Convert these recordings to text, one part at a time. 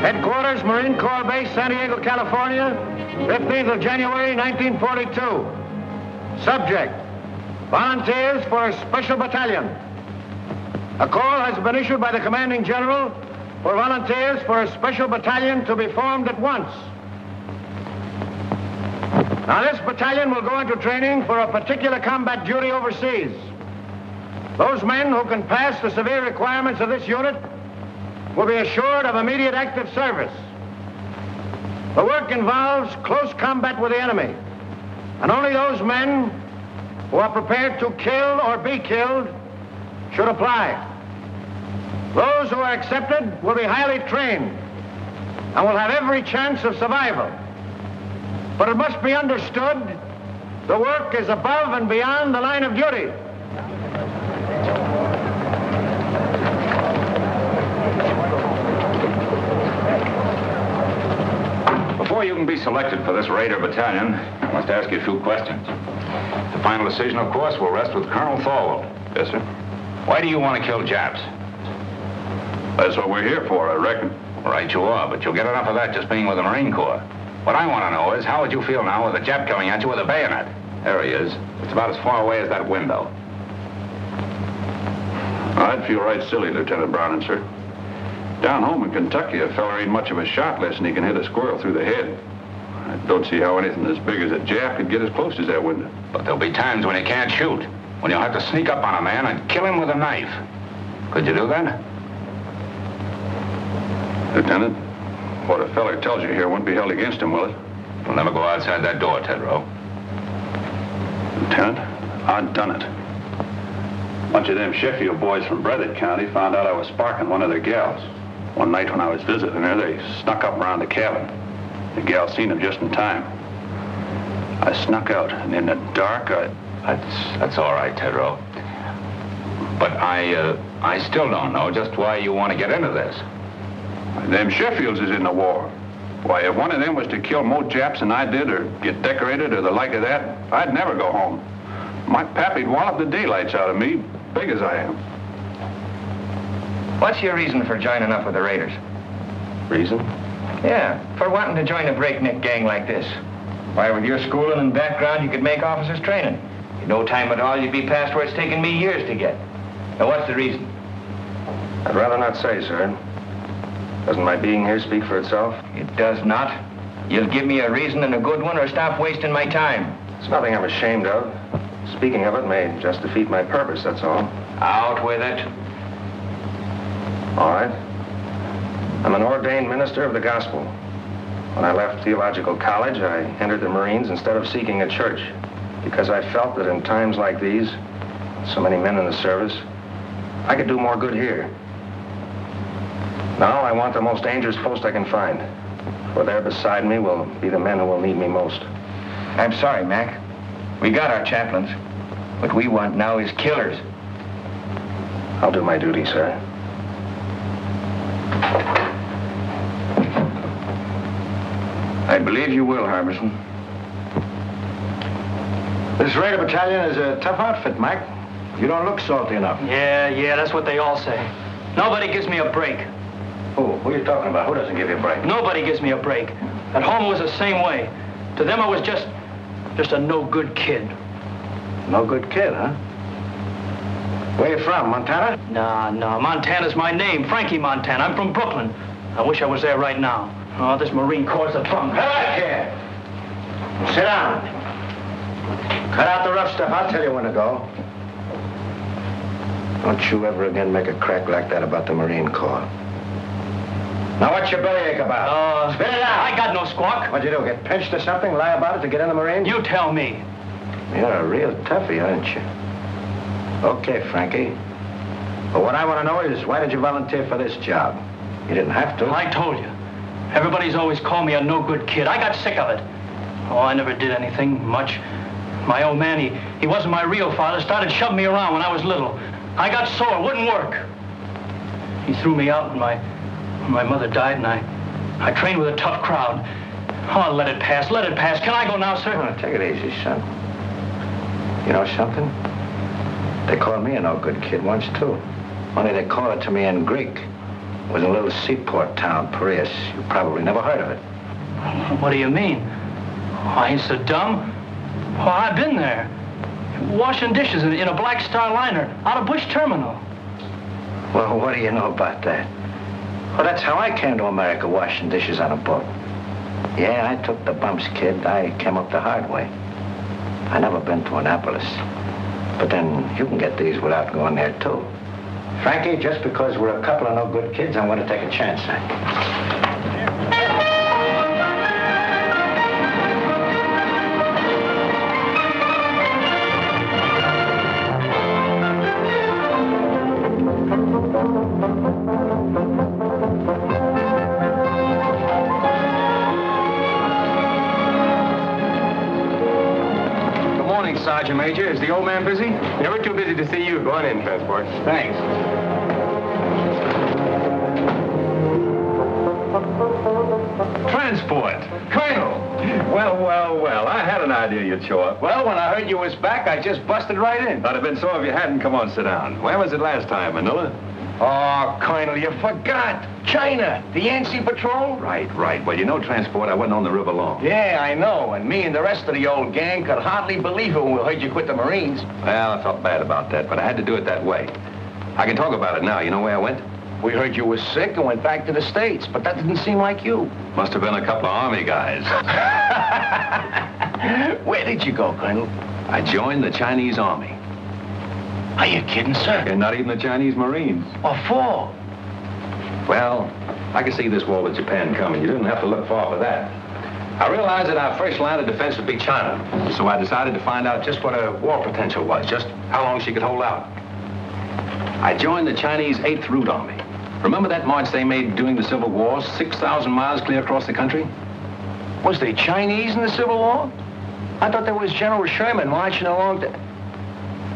Headquarters, Marine Corps Base, San Diego, California, 15th of January, 1942. Subject, volunteers for a special battalion. A call has been issued by the commanding general for volunteers for a special battalion to be formed at once. Now, this battalion will go into training for a particular combat duty overseas. Those men who can pass the severe requirements of this unit will be assured of immediate active service. The work involves close combat with the enemy, and only those men who are prepared to kill or be killed should apply. Those who are accepted will be highly trained and will have every chance of survival. But it must be understood, the work is above and beyond the line of duty. Before you can be selected for this Raider Battalion, I must ask you a few questions. The final decision, of course, will rest with Colonel Thorwald. Yes, sir. Why do you want to kill Japs? That's what we're here for, I reckon. Right you are, but you'll get enough of that just being with the Marine Corps. What I want to know is, how would you feel now with a Jap coming at you with a bayonet? There he is. It's about as far away as that window. I'd feel right silly, Lieutenant Browning, sir. Down home in Kentucky, a fella ain't much of a shot unless he can hit a squirrel through the head. I don't see how anything as big as a Jap could get as close as that window. But there'll be times when you can't shoot, when you'll have to sneak up on a man and kill him with a knife. Could you do that? Lieutenant, what a feller tells you here won't be held against him, will it? You'll never go outside that door, Tedrow. Lieutenant, I've done it. A bunch of them Sheffield boys from Breathitt County found out I was sparking one of their gals. One night when I was visiting her, they snuck up around the cabin. The gal seen them just in time. I snuck out, and in the dark, That's all right, Tedrow. But I still don't know just why you want to get into this. Them Sheffields is in the war. Why, if one of them was to kill more Japs than I did, or get decorated, or the like of that, I'd never go home. My pappy'd wallop the daylights out of me, big as I am. What's your reason for joining up with the Raiders? Reason? Yeah, for wanting to join a breakneck gang like this. Why, with your schooling and background, you could make officers' training. In no time at all, you'd be past where it's taken me years to get. Now, what's the reason? I'd rather not say, sir. Doesn't my being here speak for itself? It does not. You'll give me a reason and a good one, or stop wasting my time. It's nothing I'm ashamed of. Speaking of it may just defeat my purpose, that's all. Out with it. All right. I'm an ordained minister of the gospel. When I left theological college, I entered the Marines instead of seeking a church, because I felt that in times like these, so many men in the service, I could do more good here. Now I want the most dangerous post I can find, for there beside me will be the men who will need me most. I'm sorry, Mac. We got our chaplains. What we want now is killers. I'll do my duty, sir. I believe you will, Harbison. This Raider Battalion is a tough outfit, Mac. You don't look salty enough. Yeah, that's what they all say. Nobody gives me a break. Who are you talking about? Who doesn't give you a break? Nobody gives me a break. At home it was the same way. To them I was just a no-good kid. No good kid, huh? Where you from, Montana? No, Montana's my name, Frankie Montana. I'm from Brooklyn. I wish I was there right now. Oh, this Marine Corps' a bunk. Come back here. Sit down. Cut out the rough stuff. I'll tell you when to go. Don't you ever again make a crack like that about the Marine Corps. Now, what's your bellyache about? Spit it out. I got no squawk. What'd you do, get pinched or something? Lie about it to get in the Marines? You tell me. You're a real toughie, aren't you? Okay, Frankie. But what I want to know is, why did you volunteer for this job? You didn't have to. I told you. Everybody's always called me a no-good kid. I got sick of it. Oh, I never did anything much. My old man, he wasn't my real father, started shoving me around when I was little. I got sore, wouldn't work. He threw me out when my mother died, and I trained with a tough crowd. Oh, let it pass. Can I go now, sir? Oh, take it easy, son. You know something? They called me a no-good kid once, too. Only they call it to me in Greek. was in a little seaport town, Perilous. You probably never heard of it. What do you mean? I ain't so dumb. Oh, I've been there. Washing dishes in a Black Star liner out of Bush Terminal. Well, what do you know about that? Well, that's how I came to America, washing dishes on a boat. Yeah, I took the bumps, kid. I came up the hard way. I never been to Annapolis. But then you can get these without going there, too. Frankie, just because we're a couple of no good kids, I'm going to take a chance on you. Sergeant Major, is the old man busy? Never too busy to see you. Go on in, Transport. Thanks. Transport. Colonel. Well. I had an idea you'd show up. Well, when I heard you was back, I just busted right in. That'd have been so if you hadn't. Come on, sit down. Where was it last time, Manila? Oh, Colonel, you forgot. China, the Yancey Patrol. Right. Well, you know, Transport, I wasn't on the river long. Yeah, I know. And me and the rest of the old gang could hardly believe it when we heard you quit the Marines. Well, I felt bad about that, but I had to do it that way. I can talk about it now. You know where I went? We heard you were sick and went back to the States, but that didn't seem like you. Must have been a couple of Army guys. Where did you go, Colonel? I joined the Chinese Army. Are you kidding, sir? And not even the Chinese Marines. What for? Well, I could see this war with Japan coming. You didn't have to look far for that. I realized that our first line of defense would be China. So I decided to find out just what her war potential was, just how long she could hold out. I joined the Chinese 8th Route Army. Remember that march they made during the Civil War, 6,000 miles clear across the country? Was they Chinese in the Civil War? I thought there was General Sherman marching along the...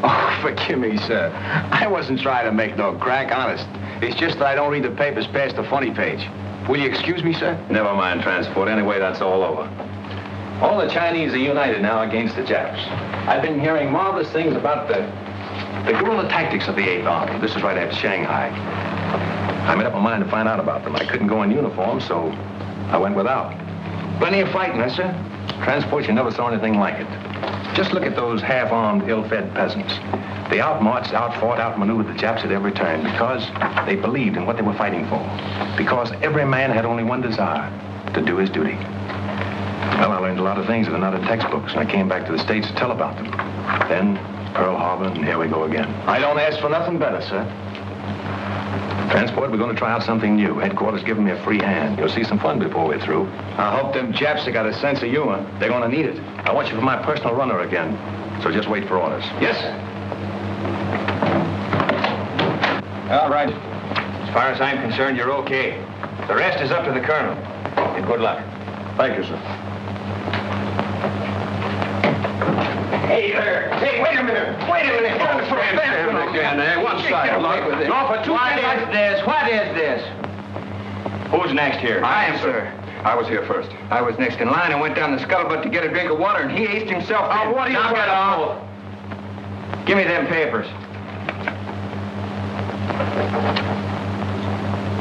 Oh, forgive me, sir. I wasn't trying to make no crack, honest. It's just that I don't read the papers past the funny page. Will you excuse me, sir? Never mind, Transport. Anyway, that's all over. All the Chinese are united now against the Japs. I've been hearing marvelous things about the guerrilla tactics of the 8th Army. This is right after Shanghai. I made up my mind to find out about them. I couldn't go in uniform, so I went without. Plenty of fighting, huh, sir? Transport, you never saw anything like it. Just look at those half-armed, ill-fed peasants. They outmarched, outfought, outmaneuvered the Japs at every turn because they believed in what they were fighting for. Because every man had only one desire, to do his duty. Well, I learned a lot of things that are not in textbooks, and I came back to the States to tell about them. Then, Pearl Harbor, and here we go again. I don't ask for nothing better, sir. Transport, we're going to try out something new. Headquarters giving me a free hand. You'll see some fun before we're through. I hope them Japs have got a sense of humor. They're going to need it. I want you for my personal runner again. So just wait for orders. Yes, sir. All right. As far as I'm concerned, you're okay. The rest is up to the colonel. And good luck. Thank you, sir. Hey there. Hey, wait a minute. One side. No, for two minutes. What is this? Who's next here? I am, sir. I was here first. I was next in line. I went down the scuttlebutt to get a drink of water, and he aced himself. Oh, what are you trying to pull? Give me them papers.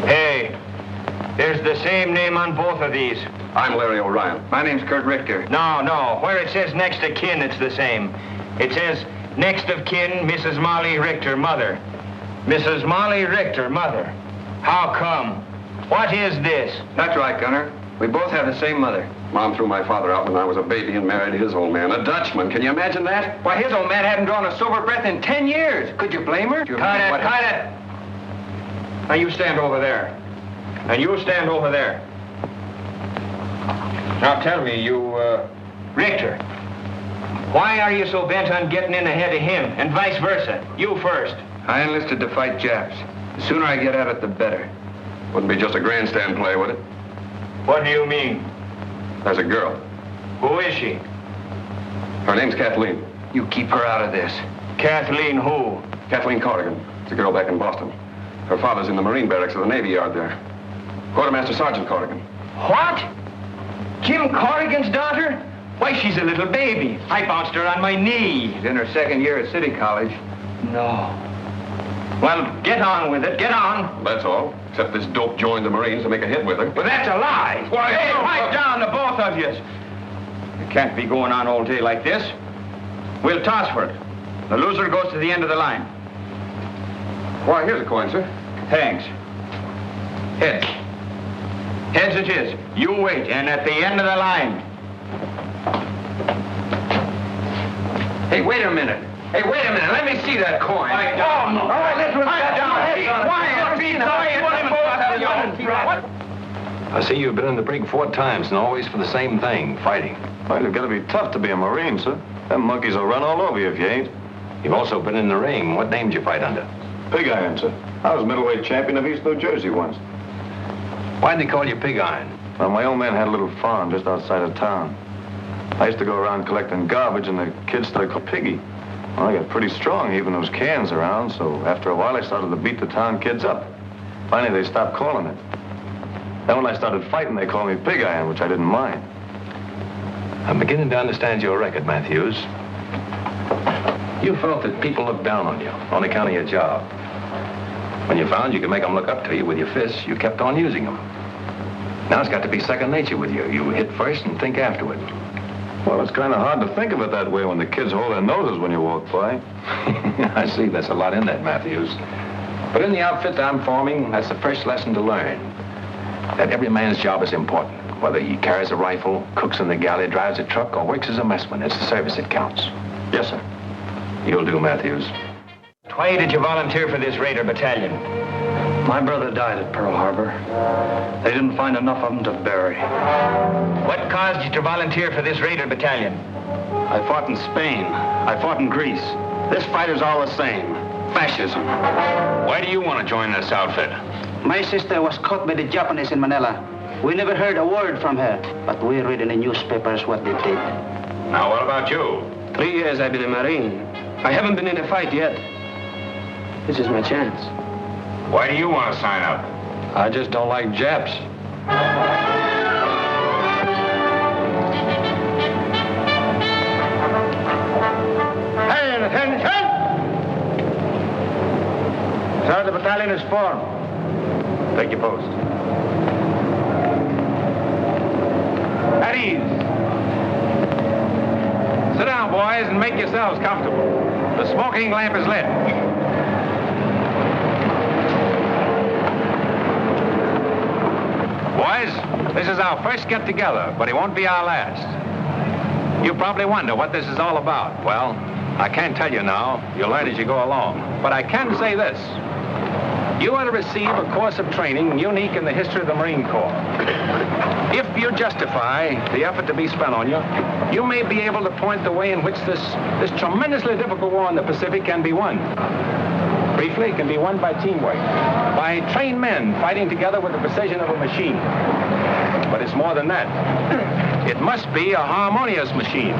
Hey, there's the same name on both of these. I'm Larry O'Ryan. My name's Kurt Richter. No. Where it says next of kin, it's the same. It says next of kin, Mrs. Molly Richter, mother. Mrs. Molly Richter, mother. How come? What is this? That's right, Gunner. We both have the same mother. Mom threw my father out when I was a baby and married his old man, a Dutchman. Can you imagine that? Why, his old man hadn't drawn a sober breath in 10 years. Could you blame her? Cut it. Now you stand over there. And you stand over there. Now tell me, Richter, why are you so bent on getting in ahead of him, and vice versa? You first. I enlisted to fight Japs. The sooner I get at it, the better. Wouldn't be just a grandstand play, would it? What do you mean? There's a girl. Who is she? Her name's Kathleen. You keep her out of this. Kathleen who? Kathleen Corrigan. It's a girl back in Boston. Her father's in the Marine barracks of the Navy Yard there. Quartermaster Sergeant Corrigan. What? Kim Corrigan's daughter? Why, she's a little baby. I bounced her on my knee. She's in her second year at City College. No. Well, get on with it. Get on. That's all. Except this dope joined the Marines to make a hit with her. Well, that's a lie. Why, hey, no, pipe down, the both of you. You can't be going on all day like this. We'll toss for it. The loser goes to the end of the line. Why, here's a coin, sir. Thanks. Heads. Heads it is. You wait, and at the end of the line. Hey, wait a minute. Hey, wait a minute. Let me see that coin. Oh, no. All right, let's Pipe down. Hey, Quiet. Be quiet. I see you've been in the brig 4 times and always for the same thing, fighting. Well, you've got to be tough to be a Marine, sir. Them monkeys will run all over you if you ain't. You've also been in the ring. What name did you fight under? Pig Iron, sir. I was middleweight champion of East New Jersey once. Why'd they call you Pig Iron? Well, my old man had a little farm just outside of town. I used to go around collecting garbage, and the kids started calling Piggy. Well, I got pretty strong, even those cans around, so after a while I started to beat the town kids up. Finally, they stopped calling it. Then when I started fighting, they called me Pig Iron, which I didn't mind. I'm beginning to understand your record, Matthews. You felt that people looked down on you on account of your job. When you found you could make them look up to you with your fists, you kept on using them. Now it's got to be second nature with you. You hit first and think afterward. Well, it's kind of hard to think of it that way when the kids hold their noses when you walk by. I see. There's a lot in that, Matthews. But in the outfit that I'm forming, that's the first lesson to learn. That every man's job is important. Whether he carries a rifle, cooks in the galley, drives a truck, or works as a messman, it's the service that counts. Yes, sir. You'll do, Matthews. Why did you volunteer for this Raider Battalion? My brother died at Pearl Harbor. They didn't find enough of him to bury. What caused you to volunteer for this Raider Battalion? I fought in Spain. I fought in Greece. This fight is all the same. Fascism. Why do you want to join this outfit? My sister was caught by the Japanese in Manila. We never heard a word from her, but we read in the newspapers what they did. Now, what about you? 3 years I've been a Marine. I haven't been in a fight yet. This is my chance. Why do you want to sign up? I just don't like Japs. Hey, attention! So the battalion is formed. Take your post. At ease. Sit down, boys, and make yourselves comfortable. The smoking lamp is lit. Boys, this is our first get-together, but it won't be our last. You probably wonder what this is all about. Well, I can't tell you now. You'll learn as you go along. But I can say this. You are to receive a course of training unique in the history of the Marine Corps. If you justify the effort to be spent on you, you may be able to point the way in which this tremendously difficult war in the Pacific can be won. Briefly, it can be won by teamwork, by trained men fighting together with the precision of a machine. But it's more than that. It must be a harmonious machine.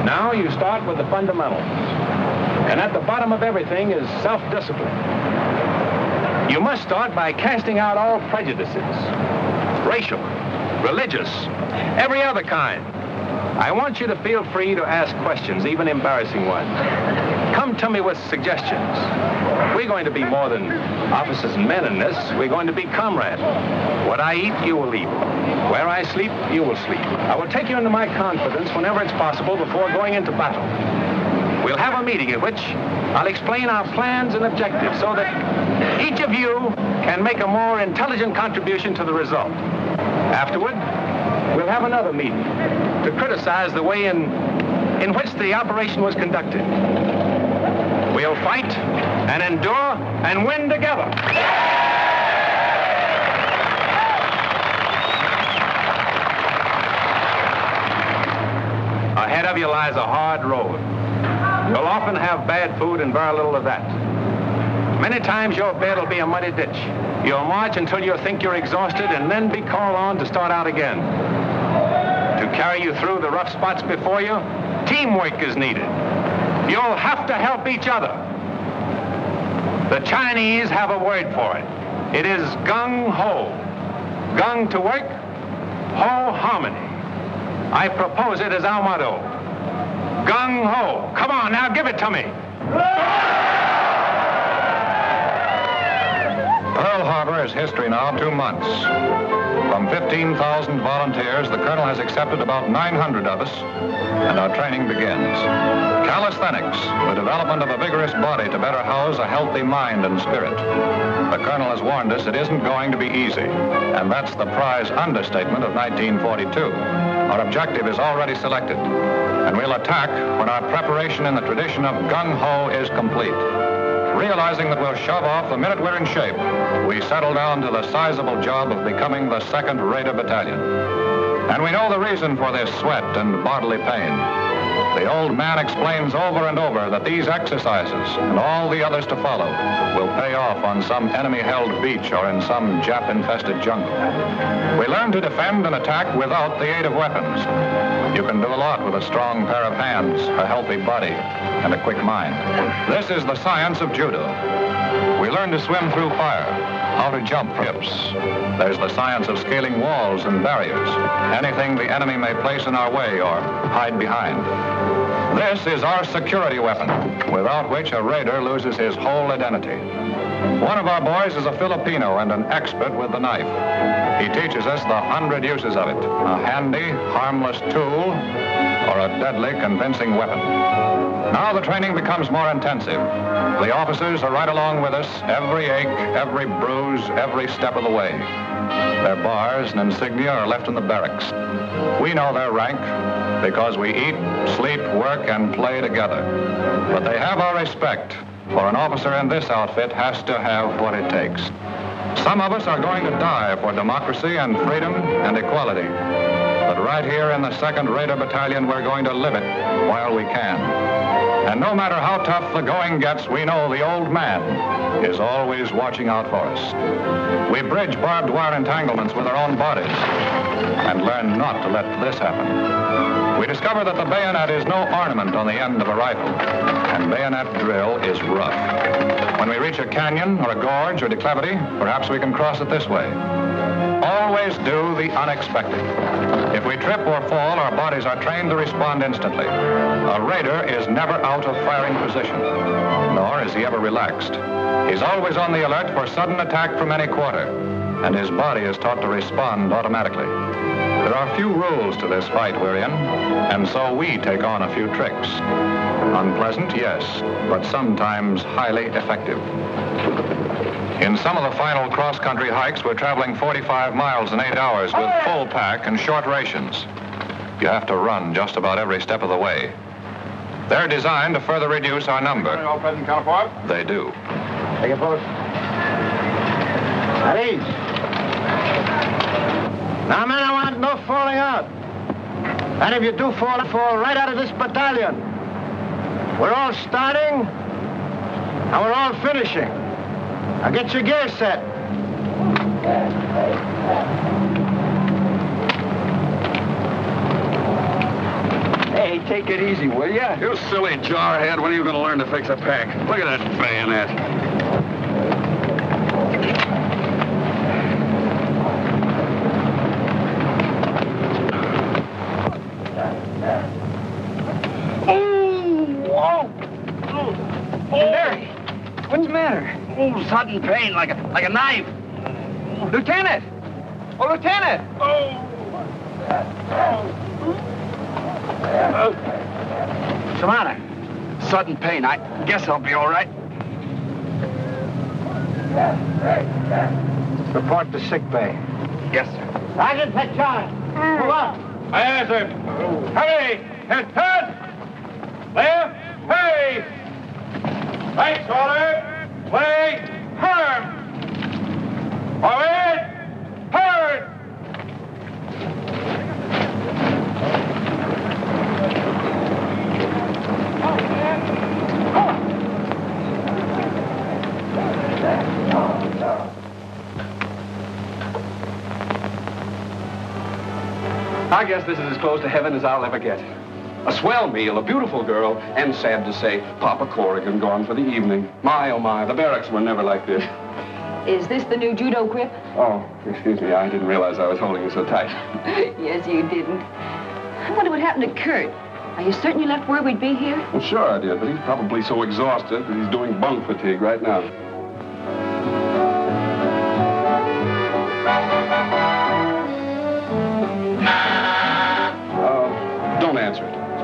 Now you start with the fundamentals. And at the bottom of everything is self-discipline. You must start by casting out all prejudices. Racial, religious, every other kind. I want you to feel free to ask questions, even embarrassing ones. Come to me with suggestions. We're going to be more than officers and men in this. We're going to be comrades. What I eat, you will eat. Where I sleep, you will sleep. I will take you into my confidence whenever it's possible before going into battle. We'll have a meeting at which I'll explain our plans and objectives so that each of you can make a more intelligent contribution to the result. Afterward, we'll have another meeting to criticize the way in which the operation was conducted. We'll fight and endure and win together. Ahead of you lies a hard road. You'll often have bad food and very little of that. Many times your bed will be a muddy ditch. You'll march until you think you're exhausted and then be called on to start out again. To carry you through the rough spots before you, teamwork is needed. You'll have to help each other. The Chinese have a word for it. It is Gung Ho. Gung to work, Ho harmony. I propose it as our motto. Gung Ho. Come on, now give it to me. Harbor is history now, 2 months. From 15,000 volunteers, the Colonel has accepted about 900 of us, and our training begins. Calisthenics, the development of a vigorous body to better house a healthy mind and spirit. The Colonel has warned us it isn't going to be easy, and that's the prize understatement of 1942. Our objective is already selected, and we'll attack when our preparation in the tradition of Gung Ho is complete. Realizing that we'll shove off the minute we're in shape, we settle down to the sizable job of becoming the 2nd Raider Battalion. And we know the reason for this sweat and bodily pain. The old man explains over and over that these exercises, and all the others to follow, will pay off on some enemy-held beach or in some Jap-infested jungle. We learn to defend and attack without the aid of weapons. You can do a lot with a strong pair of hands, a healthy body, and a quick mind. This is the science of judo. We learn to swim through fire, how to jump hips. There's the science of scaling walls and barriers, anything the enemy may place in our way or hide behind. This is our security weapon, without which a raider loses his whole identity. One of our boys is a Filipino and an expert with the knife. He teaches us the 100 uses of it, a handy, harmless tool, or a deadly, convincing weapon. Now the training becomes more intensive. The officers are right along with us, every ache, every bruise, every step of the way. Their bars and insignia are left in the barracks. We know their rank because we eat, sleep, work, and play together. But they have our respect, for an officer in this outfit has to have what it takes. Some of us are going to die for democracy and freedom and equality. But right here in the 2nd Raider Battalion, we're going to live it while we can. And no matter how tough the going gets, we know the old man is always watching out for us. We bridge barbed wire entanglements with our own bodies and learn not to let this happen. We discover that the bayonet is no ornament on the end of a rifle, and bayonet drill is rough. When we reach a canyon or a gorge or declivity, perhaps we can cross it this way. Always do the unexpected. If we trip or fall, our bodies are trained to respond instantly. A raider is never out of firing position, nor is he ever relaxed. He's always on the alert for sudden attack from any quarter, and his body is taught to respond automatically. There are few rules to this fight we're in, and so we take on a few tricks. Unpleasant, yes, but sometimes highly effective. In some of the final cross-country hikes, we're traveling 45 miles in 8 hours with full pack and short rations. You have to run just about every step of the way. They're designed to further reduce our number. All present, counterpart? They do. Take your post. At ease. Now, men, I want no falling out. And if you do fall right out of this battalion. We're all starting, and we're all finishing. Now get your gear set. Hey, take it easy, will ya? You silly jarhead. When are you going to learn to fix a pack? Look at that bayonet. Larry, what's the matter? Oh, sudden pain, like a knife. Lieutenant! Oh, Lieutenant! What's the matter? Sudden pain. I guess I'll be all right. Report to sick bay. Yes, sir. Sergeant, take charge. Move up. Aye, aye, sir. Hurry! Head! Left! Hey! Right shoulder! Leg! Firm! Forward! Forward! I guess this is as close to heaven as I'll ever get. A swell meal, a beautiful girl, and sad to say, Papa Corrigan gone for the evening. My, oh my, the barracks were never like this. Is this the new judo grip? Oh, excuse me, I didn't realize I was holding you so tight. Yes, you didn't. I wonder what happened to Kurt. Are you certain you left word we'd be here? Well, sure I did, but he's probably so exhausted that he's doing bunk fatigue right now.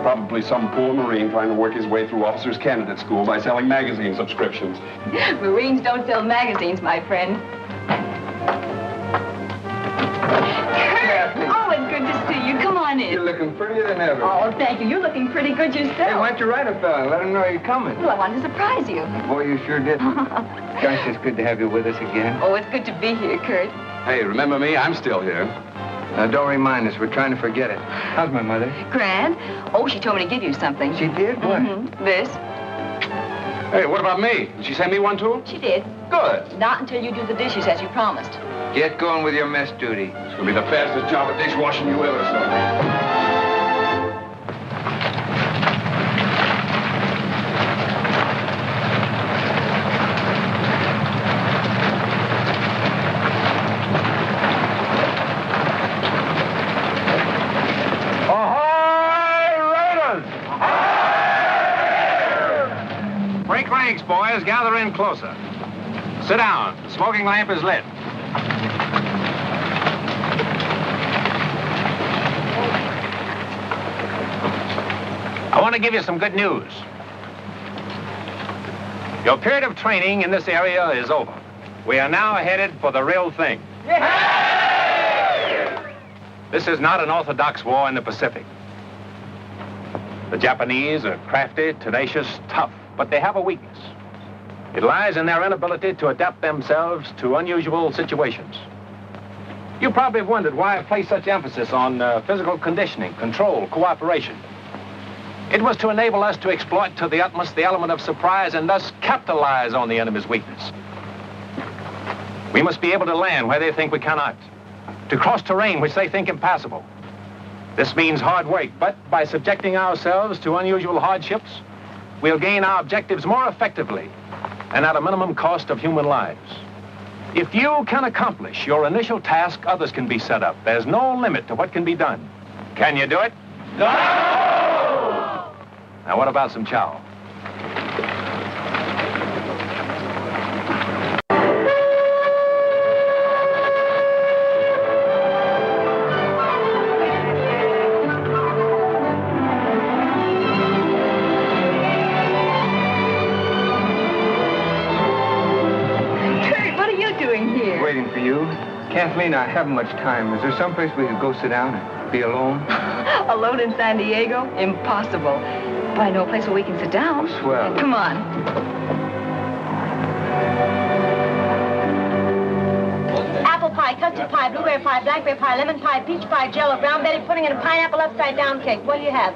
Probably some poor Marine trying to work his way through officers' candidate school by selling magazine subscriptions. Marines don't sell magazines, my friend. Kurt! Oh, it's good to see you. Come on in. You're looking prettier than ever. Oh, thank you. You're looking pretty good yourself. Hey, why don't you write a fella and let him know you're coming? Well, I wanted to surprise you. Boy, you sure did. Gosh, it's good to have you with us again. Oh, it's good to be here, Kurt. Hey, remember me? I'm still here. Don't remind us. We're trying to forget it. How's my mother? Grand. Oh, she told me to give you something. She did? What? This. Hey, what about me? Did she send me one, too? She did. Good. Not until you do the dishes as you promised. Get going with your mess duty. It's going to be the fastest job of dishwashing you ever saw. Break ranks, boys. Gather in closer. Sit down. The smoking lamp is lit. I want to give you some good news. Your period of training in this area is over. We are now headed for the real thing. This is not an orthodox war in the Pacific. The Japanese are crafty, tenacious, tough, but they have a weakness. It lies in their inability to adapt themselves to unusual situations. You probably have wondered why I place such emphasis on physical conditioning, control, cooperation. It was to enable us to exploit to the utmost the element of surprise and thus capitalize on the enemy's weakness. We must be able to land where they think we cannot, to cross terrain which they think impassable. This means hard work, but by subjecting ourselves to unusual hardships, we'll gain our objectives more effectively and at a minimum cost of human lives. If you can accomplish your initial task, others can be set up. There's no limit to what can be done. Can you do it? No! Now, what about some chow? Waiting for you. Kathleen, I haven't much time. Is there someplace we could go sit down and be alone? Alone in San Diego? Impossible. But I know a place where we can sit down. Oh, swell. Come on. Apple pie, custard pie, blueberry pie, blackberry pie, lemon pie, peach pie, jello, brown Betty pudding, and a pineapple upside-down cake. What do you have?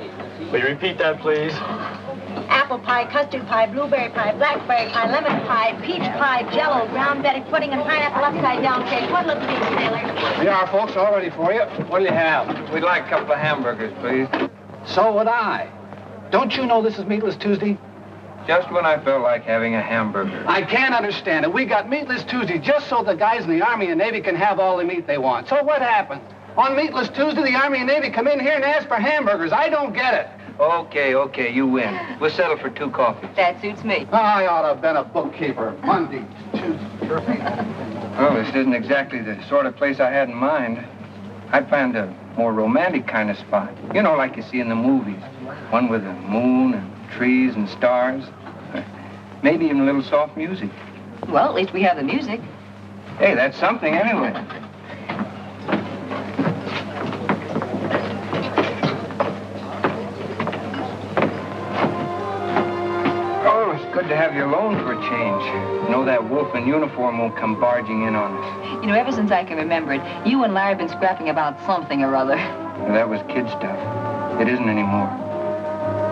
Will you repeat that, please? Apple pie, custard pie, blueberry pie, blackberry pie, lemon pie, peach pie, jello, brown Betty pudding, and pineapple upside-down cake. What'll it be, sailor? Here are, folks, all ready for you. What'll you have? We'd like a couple of hamburgers, please. So would I. Don't you know this is Meatless Tuesday? Just when I felt like having a hamburger. I can't understand it. We got Meatless Tuesday just so the guys in the Army and Navy can have all the meat they want. So what happened? On Meatless Tuesday, the Army and Navy come in here and ask for hamburgers. I don't get it. Okay, you win. We'll settle for 2 coffees. That suits me. I ought to have been a bookkeeper. Monday, Tuesday. Well, this isn't exactly the sort of place I had in mind. I planned a more romantic kind of spot. You know, like you see in the movies. One with a moon and trees and stars. Maybe even a little soft music. Well, at least we have the music. Hey, that's something anyway. Oh, it's good to have you alone for a change. You know that wolf in uniform won't come barging in on us. You know, ever since I can remember it, you and Larry have been scrapping about something or other. Well, that was kid stuff. It isn't anymore.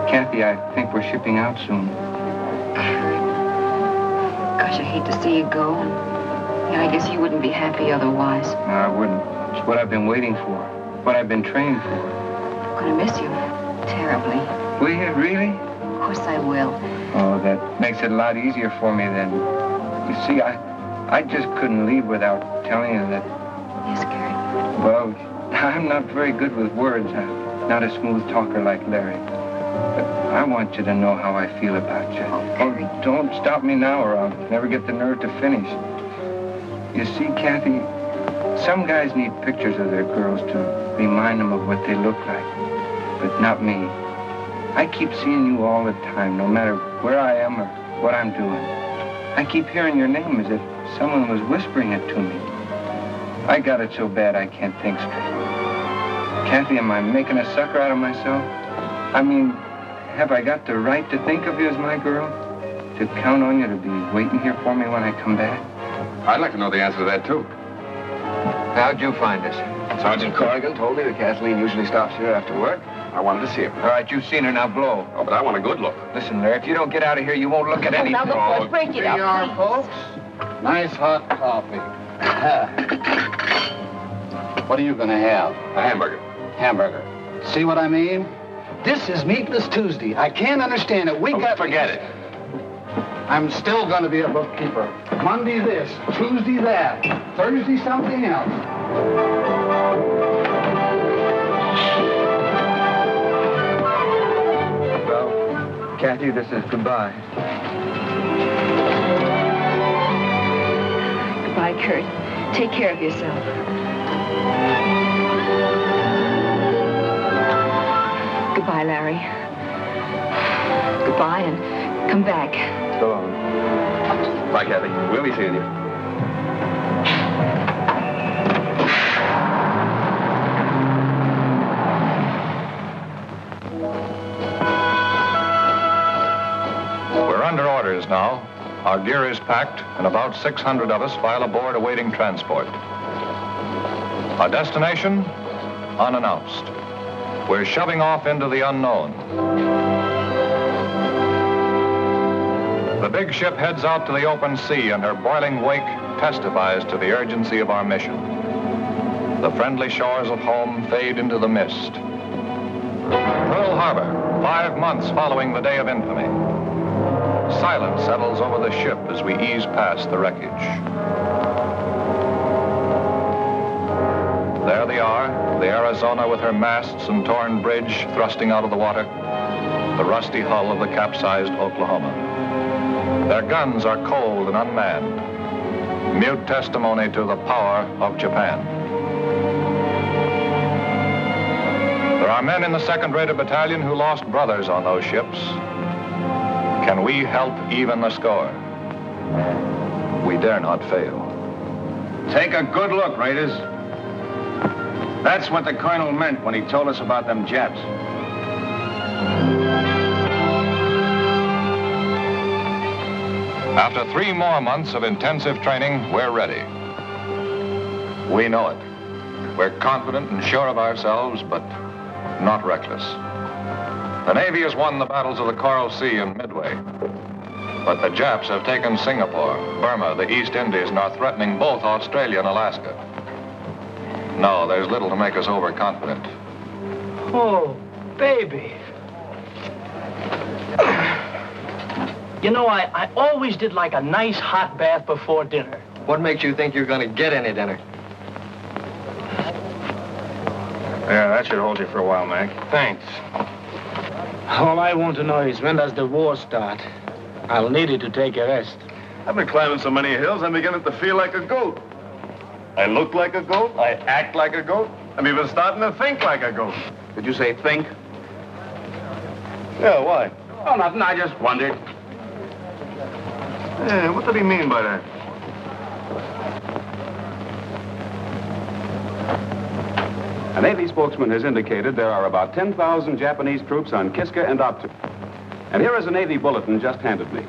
Kathy, I think we're shipping out soon. Gosh, I hate to see you go. Yeah, I guess you wouldn't be happy otherwise. No, I wouldn't. It's what I've been waiting for. What I've been trained for. I'm gonna miss you terribly. Will you, really? Of course I will. Oh, that makes it a lot easier for me then. You see, I just couldn't leave without telling you that... Yes, Kurt? Well, I'm not very good with words. I'm not a smooth talker like Larry. But I want you to know how I feel about you. Oh, don't stop me now or I'll never get the nerve to finish. You see, Kathy, some guys need pictures of their girls to remind them of what they look like. But not me. I keep seeing you all the time, no matter where I am or what I'm doing. I keep hearing your name as if someone was whispering it to me. I got it so bad I can't think straight. Kathy, am I making a sucker out of myself? I mean, have I got the right to think of you as my girl? To count on you to be waiting here for me when I come back? I'd like to know the answer to that, too. How'd you find us? Sergeant Corrigan told me that Kathleen usually stops here after work. I wanted to see her. All right, you've seen her, now blow. Oh, but I want a good look. Listen, Larry, if you don't get out of here, you won't look at anything. Now look, boys, break it Here you up. are, folks. Nice hot coffee. What are you going to have? A hamburger. Hamburger. See what I mean? This is Meatless Tuesday. I can't understand it. Forget it. I'm still going to be a bookkeeper. Monday this, Tuesday that, Thursday something else. Well, Kathy, this is goodbye. Goodbye, Kurt. Take care of yourself. Goodbye, Larry. Goodbye, and come back. So long. Bye, Kathy. We'll be seeing you. We're under orders now. Our gear is packed, and about 600 of us file aboard awaiting transport. Our destination? Unannounced. We're shoving off into the unknown. The big ship heads out to the open sea, and her boiling wake testifies to the urgency of our mission. The friendly shores of home fade into the mist. Pearl Harbor, 5 months following the day of infamy. Silence settles over the ship as we ease past the wreckage. There they are, the Arizona with her masts and torn bridge thrusting out of the water, the rusty hull of the capsized Oklahoma. Their guns are cold and unmanned, mute testimony to the power of Japan. There are men in the 2nd Raider Battalion who lost brothers on those ships. Can we help even the score? We dare not fail. Take a good look, Raiders. That's what the colonel meant when he told us about them Japs. After 3 more months of intensive training, we're ready. We know it. We're confident and sure of ourselves, but not reckless. The Navy has won the battles of the Coral Sea and Midway. But the Japs have taken Singapore, Burma, the East Indies, and are threatening both Australia and Alaska. No, there's little to make us overconfident. Oh, baby. You know, I always did like a nice hot bath before dinner. What makes you think you're going to get any dinner? Yeah, that should hold you for a while, Mac. Thanks. All I want to know is when does the war start? I'll need it to take a rest. I've been climbing so many hills, I'm beginning to feel like a goat. I look like a goat, I act like a goat, I'm even starting to think like a goat. Did you say think? Yeah, why? Oh, nothing. I just wondered. Yeah, what did he mean by that? A Navy spokesman has indicated there are about 10,000 Japanese troops on Kiska and Otsu. And here is a Navy bulletin just handed me.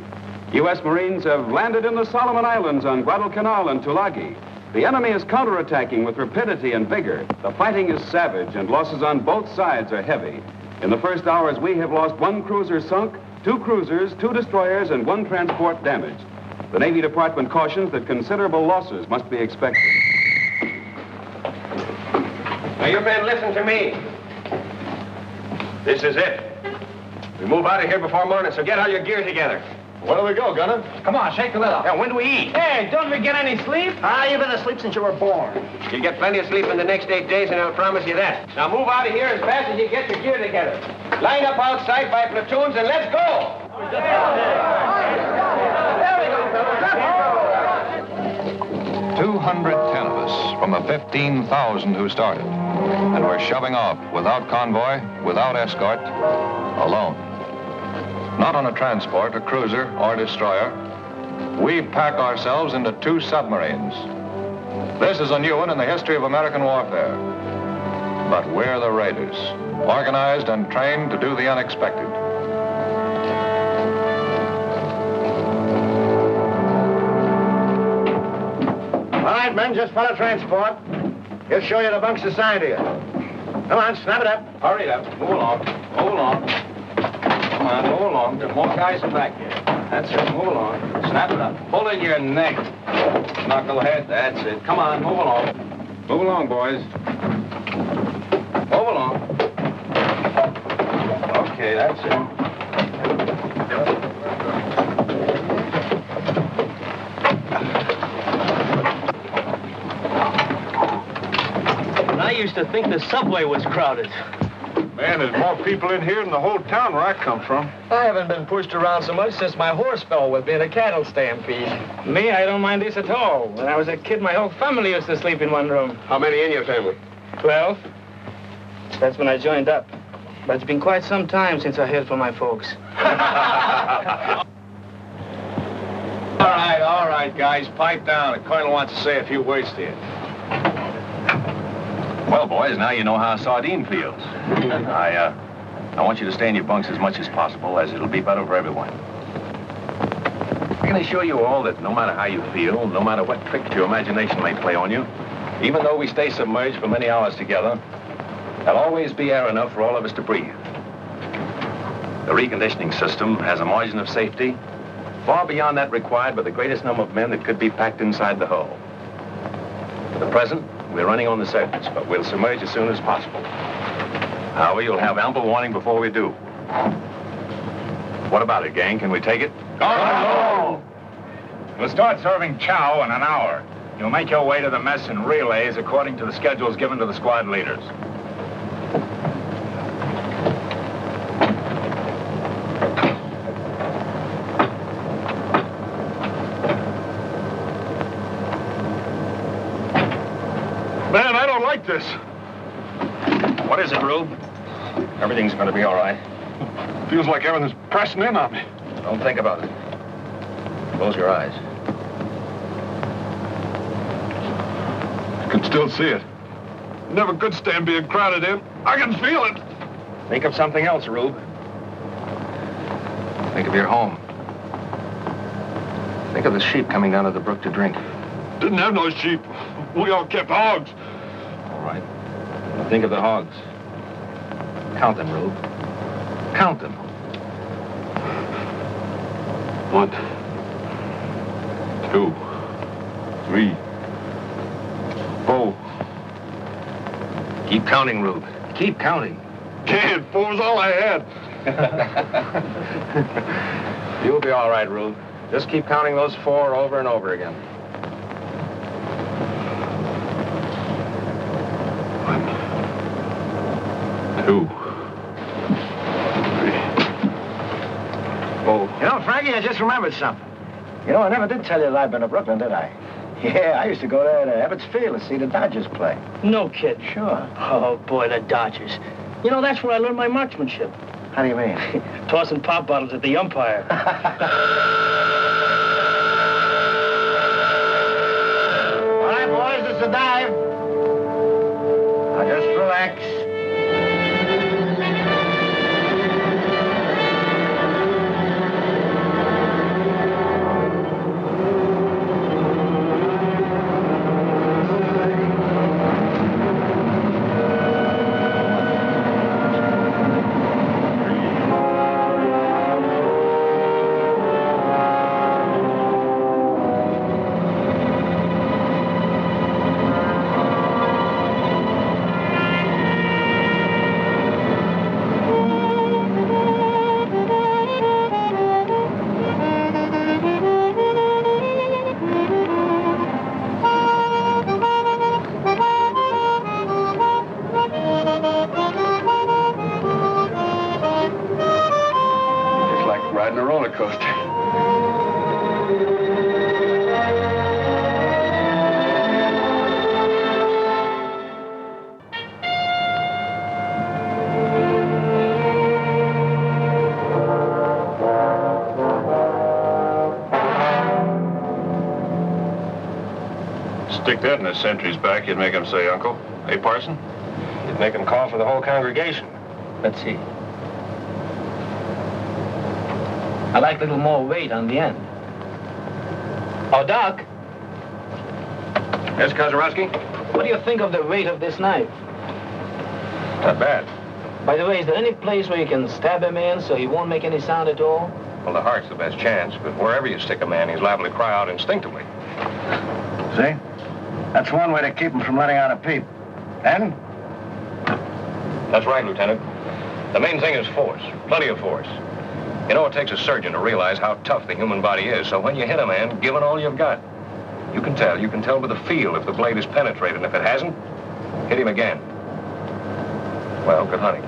U.S. Marines have landed in the Solomon Islands on Guadalcanal and Tulagi. The enemy is counterattacking with rapidity and vigor. The fighting is savage, and losses on both sides are heavy. In the first hours, we have lost 1 cruiser sunk, 2 cruisers, 2 destroyers, and 1 transport damaged. The Navy Department cautions that considerable losses must be expected. Now, you men, listen to me. This is it. We move out of here before morning, so get all your gear together. Where do we go, Gunner? Come on, shake the lid off. Now, when do we eat? Hey, don't we get any sleep? You've been asleep since you were born. You'll get plenty of sleep in the next 8 days, and I'll promise you that. Now, move out of here as fast as you get your gear together. Line up outside by platoons, and let's go! 210 of us from the 15,000 who started. And we're shoving off without convoy, without escort, alone. Not on a transport, a cruiser, or destroyer. We pack ourselves into 2 submarines. This is a new one in the history of American warfare. But we're the Raiders, organized and trained to do the unexpected. All right, men, just follow transport. He'll show you the bunks assigned to you. Come on, snap it up. Hurry up. Move along. Move along. Come on, move along. There are more guys in back here. That's it. Move along. Snap it up. Pull in your neck. Knucklehead. That's it. Come on, move along. Move along, boys. Move along. Okay, that's it. I used to think the subway was crowded. Man, there's more people in here than the whole town where I come from. I haven't been pushed around so much since my horse fell with me in a cattle stampede. Me, I don't mind this at all. When I was a kid, my whole family used to sleep in one room. How many in your family? 12. That's when I joined up. But it's been quite some time since I heard from my folks. All right, guys, pipe down. The colonel wants to say a few words to you. Well, boys, now you know how a sardine feels. I want you to stay in your bunks as much as possible, as it'll be better for everyone. I can assure you all that no matter how you feel, no matter what tricks your imagination may play on you, even though we stay submerged for many hours together, there'll always be air enough for all of us to breathe. The reconditioning system has a margin of safety far beyond that required by the greatest number of men that could be packed inside the hull. For the present, we're running on the surface, but we'll submerge as soon as possible. However, you'll have ample warning before we do. What about it, gang? Can we take it? Go! We'll start serving chow in an hour. You'll make your way to the mess in relays according to the schedules given to the squad leaders. Man, I don't like this. What is it, Rube? Everything's going to be all right. Feels like everything's pressing in on me. Don't think about it. Close your eyes. I can still see it. Never could stand being crowded in. I can feel it. Think of something else, Rube. Think of your home. Think of the sheep coming down to the brook to drink. Didn't have no sheep. We all kept hogs. All right. Now think of the hogs. Count them, Rube. Count them. 1, 2, 3, 4. Keep counting, Rube. Keep counting. Can't. 4's all I had. You'll be all right, Rube. Just keep counting those 4 over and over again. 1, 2, 3, 4. You know, Frankie, I just remembered something. You know, I never did tell you that I've been to Brooklyn, did I? Yeah, I used to go there to Ebbets Field to see the Dodgers play. No kid. Sure. Oh, boy, the Dodgers. You know, that's where I learned my marksmanship. How do you mean? Tossing pop bottles at the umpire. All right, boys, it's a dive. Now just relax. Stick that in a sentry's back, you'd make him say, Uncle. Hey, Parson? You'd make him call for the whole congregation. Let's see. I like a little more weight on the end. Oh, Doc. Yes, Kozarowski? What do you think of the weight of this knife? Not bad. By the way, is there any place where you can stab a man so he won't make any sound at all? Well, the heart's the best chance, but wherever you stick a man, he's liable to cry out instinctively. See? That's one way to keep him from letting out a peep. And? That's right, Lieutenant. The main thing is force. Plenty of force. You know, it takes a surgeon to realize how tough the human body is, so when you hit a man, give it all you've got. You can tell with the feel if the blade is penetrated, and if it hasn't, hit him again. Well, good hunting.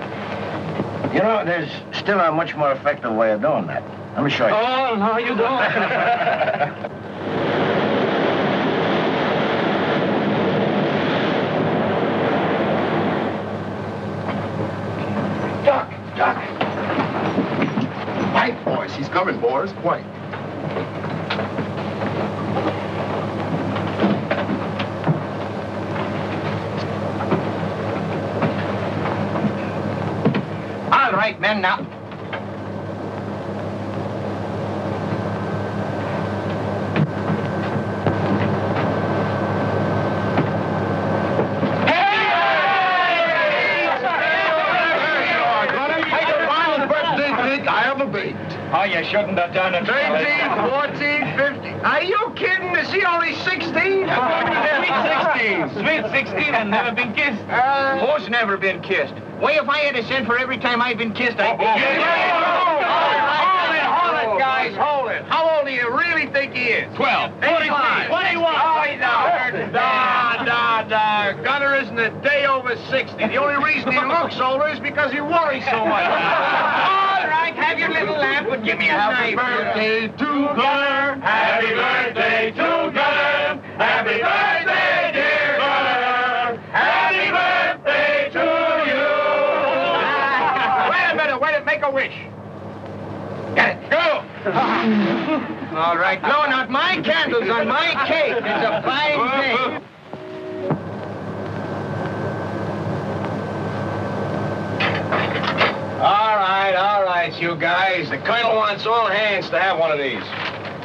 You know, there's still a much more effective way of doing that. Let me show you. Oh, no, you don't. Doc. White, boys. He's coming, boys. White. All right, men, now. Oh, you shouldn't have done it. 13, 14, 15. Are you kidding? Is he only 16? Sweet 16 and never been kissed. Who's never been kissed? Why, if I had a cent for every time I've been kissed, I'd be... Hold it, guys, hold it. How old do you really think he is? 12. 25. 21. Oh, he's out. Nah. Gunner isn't a day over 60. The only reason he looks older is because he worries so much. All right, have your little lamp, but give me a knife. Happy birthday to Gunner. Happy birthday to Gunner. Happy birthday, dear Gunner. Happy birthday to you. Wait a minute. Make a wish. Get it. Go. All right, blowing out my candles on my cake. It's a fine thing. All right, you guys. The colonel wants all hands to have one of these.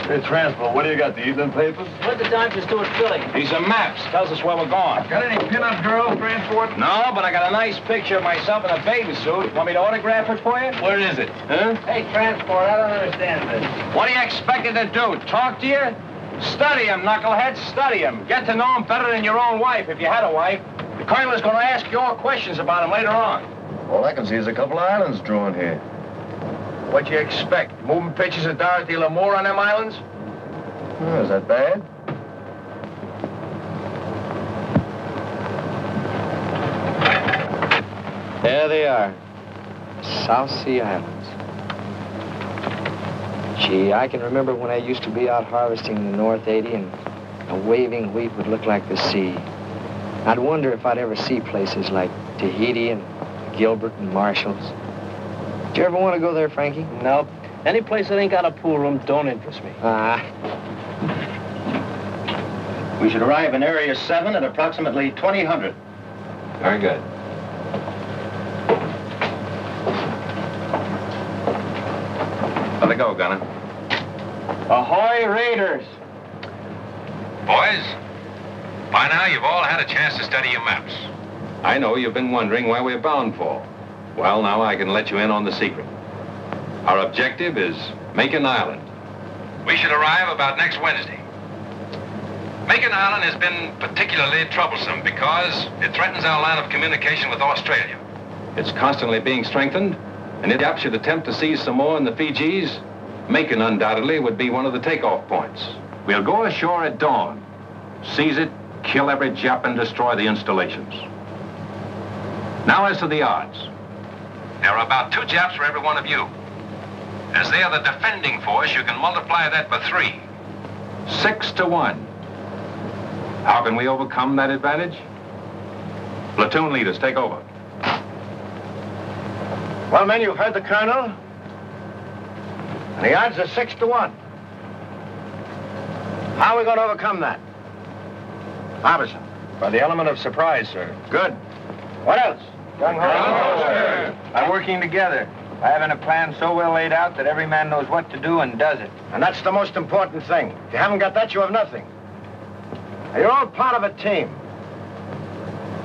Hey, Transport, what do you got, the evening papers? What the doctors do at filling? These are maps. Tells us where we're going. Got any pin-up girls, Transport? No, but I got a nice picture of myself in a bathing suit. Want me to autograph it for you? Where is it? Huh? Hey, Transport, I don't understand this. What do you expect it to do? Talk to you? Study him, knucklehead. Study him. Get to know him better than your own wife, if you had a wife. The colonel is going to ask you all questions about him later on. All I can see is a couple of islands drawn here. What you expect? Moving pictures of Dorothy Lamour on them islands? Oh, is that bad? There they are. South Sea Islands. Gee, I can remember when I used to be out harvesting in the North 80 and a waving wheat would look like the sea. I'd wonder if I'd ever see places like Tahiti and Gilbert and Marshall's. Did you ever want to go there, Frankie? Nope. Any place that ain't got a pool room don't interest me. We should arrive in Area 7 at approximately 2000. Very good. Let it go, Gunner. Ahoy, Raiders! Boys, by now you've all had a chance to study your maps. I know you've been wondering where we're bound for. Well, now I can let you in on the secret. Our objective is Makin Island. We should arrive about next Wednesday. Makin Island has been particularly troublesome because it threatens our line of communication with Australia. It's constantly being strengthened, and if Yap should attempt to seize Samoa and the Fijis, Makin undoubtedly would be one of the takeoff points. We'll go ashore at dawn, seize it, kill every Jap, and destroy the installations. Now as to the odds. There are about 2 Japs for every one of you. As they are the defending force, you can multiply that by 3. 6 to 1. How can we overcome that advantage? Platoon leaders, take over. Well, men, you've heard the colonel. And the odds are 6 to 1. How are we going to overcome that? Harbison. By the element of surprise, sir. Good. What else? Gung Ho, sir. By working together. By having a plan so well laid out that every man knows what to do and does it. And that's the most important thing. If you haven't got that, you have nothing. Now, you're all part of a team.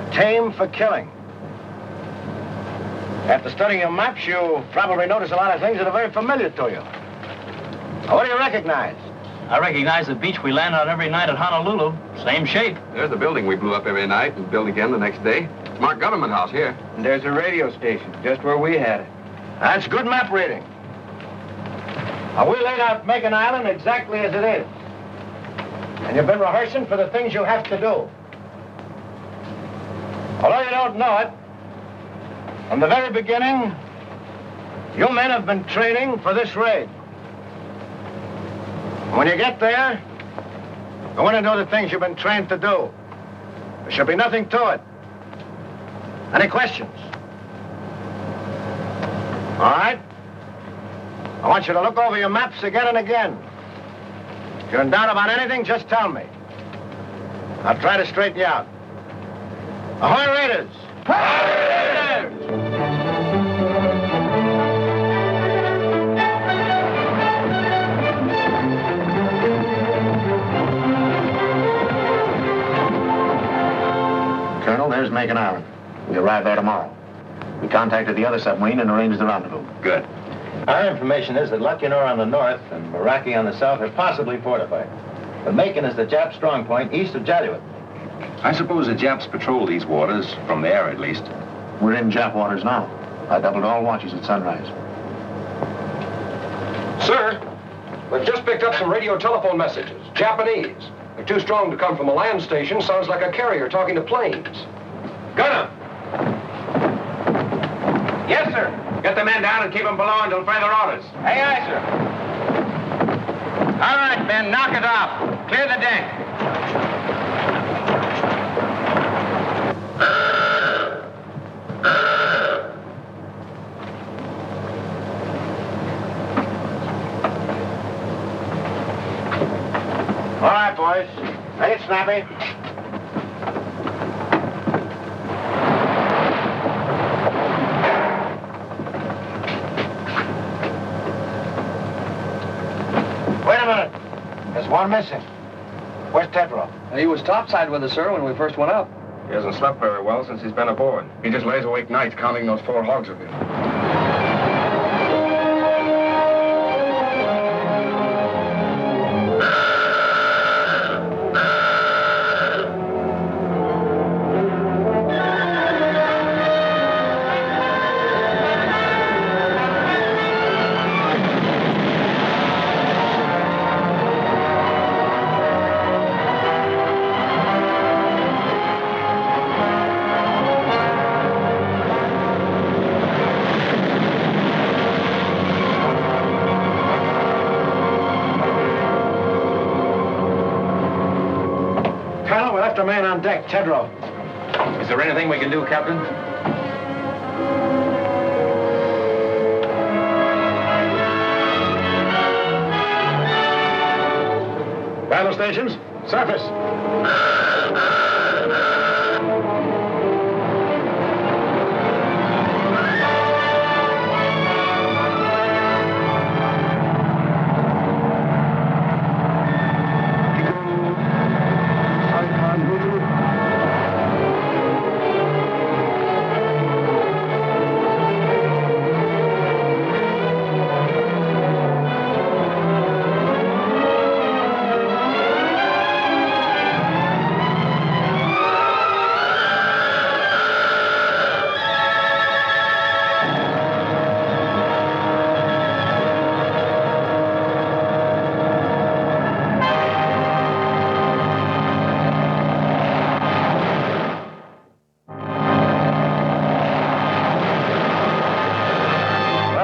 A team for killing. After studying your maps, you probably notice a lot of things that are very familiar to you. Now, what do you recognize? I recognize the beach we land on every night at Honolulu. Same shape. There's the building we blew up every night and built again the next day. Smart government house here. And there's a radio station, just where we had it. That's good map reading. Now, we laid out Makin Island exactly as it is. And you've been rehearsing for the things you have to do. Although you don't know it, from the very beginning, you men have been training for this raid. And when you get there, go in and do the things you've been trained to do. There should be nothing to it. Any questions? All right? I want you to look over your maps again and again. If you're in doubt about anything, just tell me. I'll try to straighten you out. Ahoy, Raiders! Ahoy, Raiders! Colonel, there's Makin Island. We arrive there tomorrow. We contacted the other submarine and arranged the rendezvous. Good. Our information is that Lucknow on the north and Meraki on the south are possibly fortified. But Makin is the Jap strong point east of Jaluit. I suppose the Japs patrol these waters, from the air at least. We're in Jap waters now. I doubled all watches at sunrise. Sir, we've just picked up some radio telephone messages. Japanese. They're too strong to come from a land station. Sounds like a carrier talking to planes. Gunner! Yes, sir. Get the men down and keep them below until further orders. Aye, aye, sir. All right, men, knock it off. Clear the deck. All right, boys. Make it snappy. Wait a minute. There's one missing. Where's Tedrow? He was topside with us, sir, when we first went up. He hasn't slept very well since he's been aboard. He just lays awake nights counting those 4 hogs of his. A man on deck, Tedrow. Is there anything we can do, Captain? Battle stations, surface.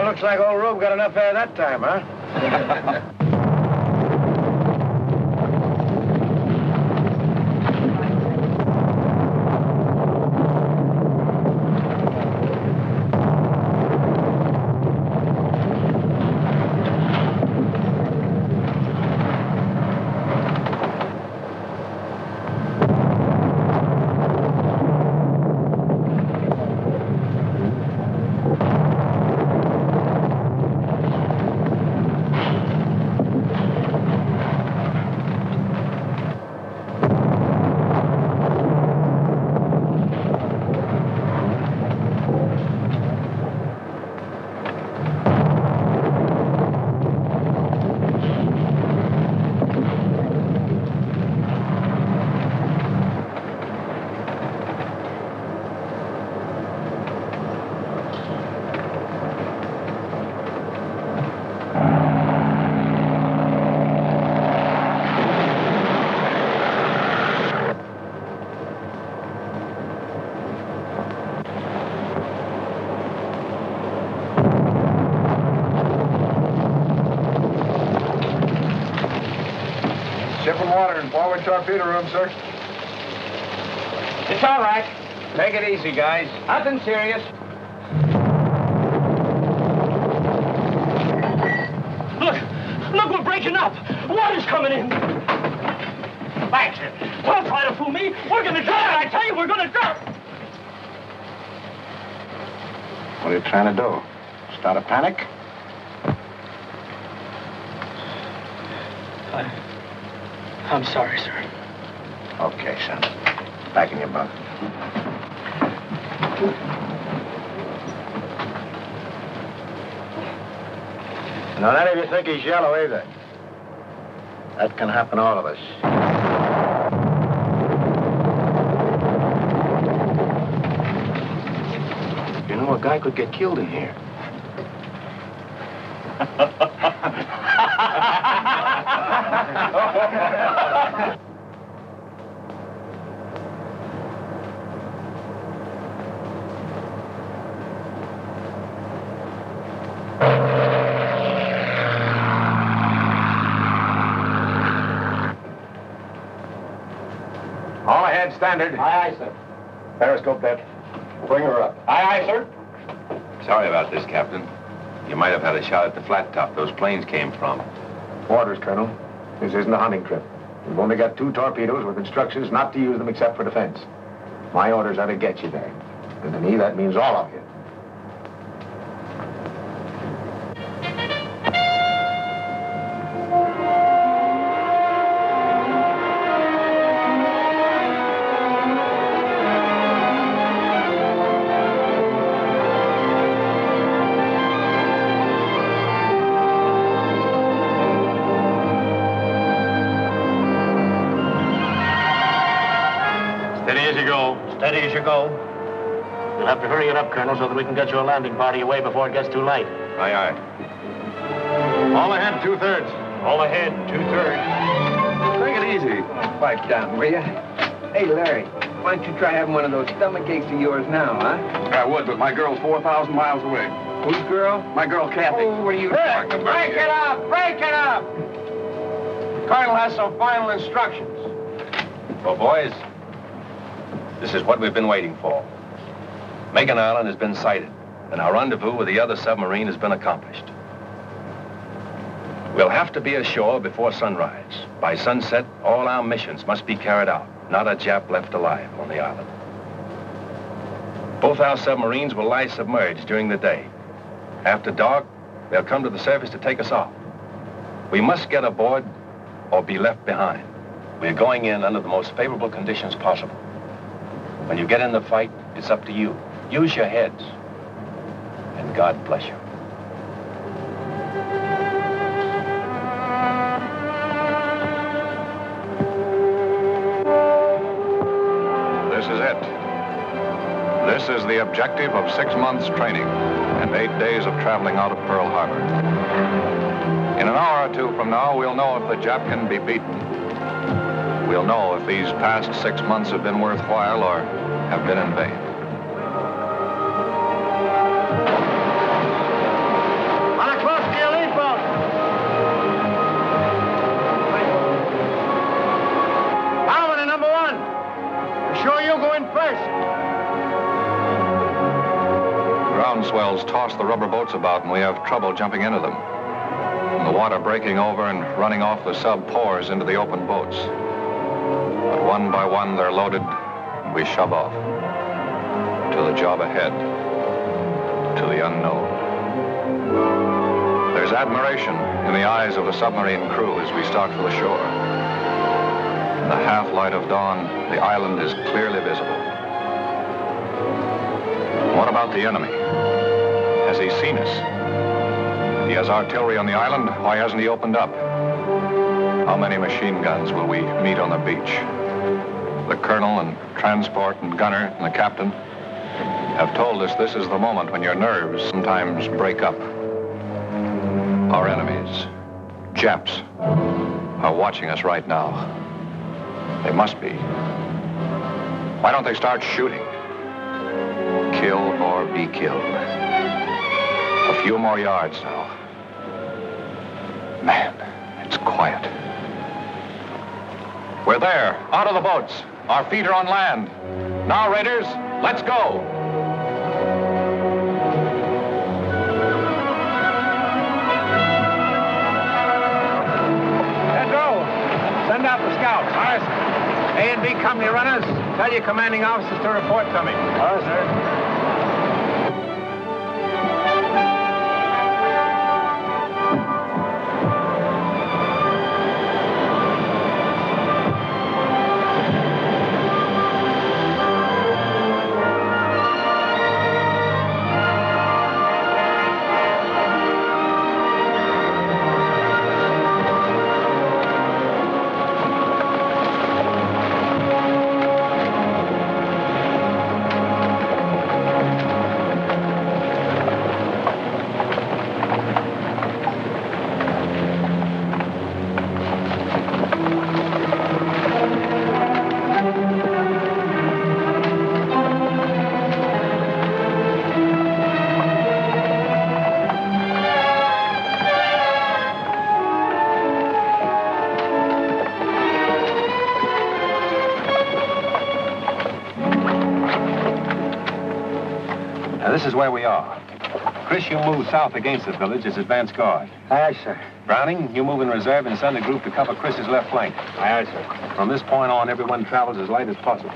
Looks like old Rube got enough air that time, huh? Shipping water in forward torpedo room, sir. It's all right. Take it easy, guys. Nothing serious. Look, we're breaking up. Water's coming in. Baxter, don't try to fool me. We're gonna drown. I tell you, we're gonna drown. What are you trying to do? Start a panic? I'm sorry, sir. Okay, son. Back in your bunk. Now, none of you think he's yellow either. That can happen to all of us. You know, a guy could get killed in here. All ahead, standard. Aye, aye, sir. Periscope that. Bring her up. Aye, aye, sir. Sorry about this, Captain. You might have had a shot at the flat top those planes came from. Orders, Colonel. This isn't a hunting trip. We've only got 2 torpedoes with instructions not to use them except for defense. My orders are to get you there. And to me, that means all of you. Steady as you go. You'll have to hurry it up, Colonel, so that we can get your landing party away before it gets too late. Aye, aye. All ahead, 2/3. All ahead, 2/3. Take it easy. Pipe down, will you? Hey, Larry, why don't you try having one of those stomach aches of yours now, huh? I would, but my girl's 4,000 miles away. Whose girl? My girl, Kathy. Oh, what are you talking about? Break it up! Break it up! Colonel has some final instructions. Well, boys, this is what we've been waiting for. Makin Island has been sighted, and our rendezvous with the other submarine has been accomplished. We'll have to be ashore before sunrise. By sunset, all our missions must be carried out. Not a Jap left alive on the island. Both our submarines will lie submerged during the day. After dark, they'll come to the surface to take us off. We must get aboard or be left behind. We're going in under the most favorable conditions possible. When you get in the fight, it's up to you. Use your heads. And God bless you. This is it. This is the objective of 6 months training and 8 days of traveling out of Pearl Harbor. In an hour or 2 from now, we'll know if the Jap can be beaten. We'll know if these past 6 months have been worthwhile or have been in vain. On a close to your lead boat. Bowman and number 1. Be sure you go in first. Ground swells toss the rubber boats about, and we have trouble jumping into them. And the water breaking over and running off the sub pours into the open boats. But one by one, they're loaded, and we shove off. To the job ahead. To the unknown. There's admiration in the eyes of the submarine crew as we start for the shore. In the half-light of dawn, the island is clearly visible. What about the enemy? Has he seen us? He has artillery on the island. Why hasn't he opened up? How many machine guns will we meet on the beach? The colonel and transport and gunner and the captain have told us this is the moment when your nerves sometimes break up. Our enemies, Japs, are watching us right now. They must be. Why don't they start shooting? Kill or be killed. A few more yards now. Man, it's quiet. We're there, out of the boats. Our feet are on land. Now, Raiders, let's go. Pedro, send out the scouts. All right, sir. A and B company runners, tell your commanding officers to report to me. All right, sir. This is where we are. Chris, you move south against the village as advance guard. Aye, sir. Browning, you move in reserve and send a group to cover Chris's left flank. Aye, sir. From this point on, everyone travels as light as possible.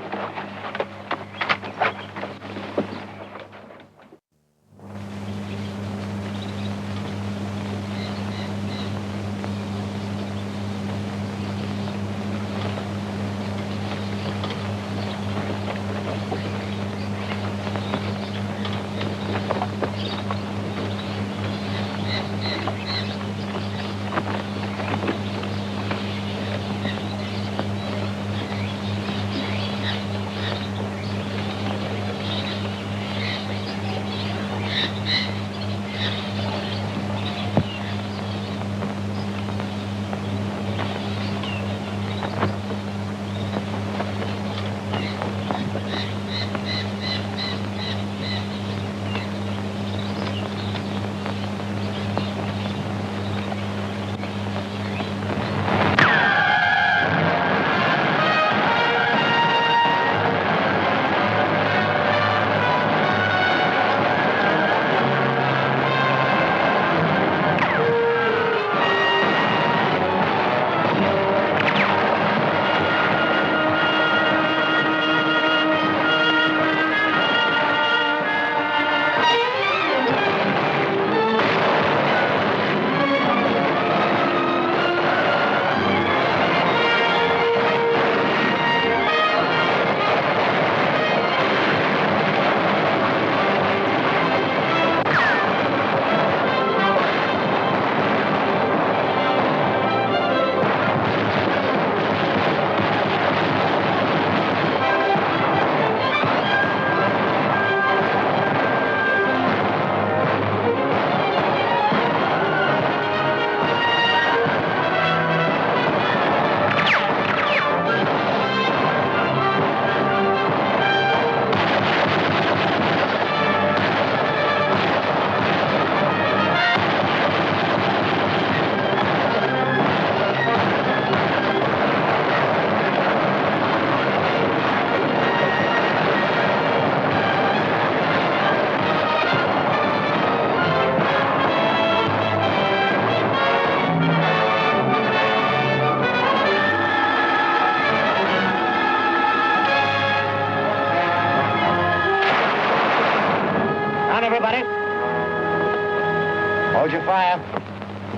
Hold your fire.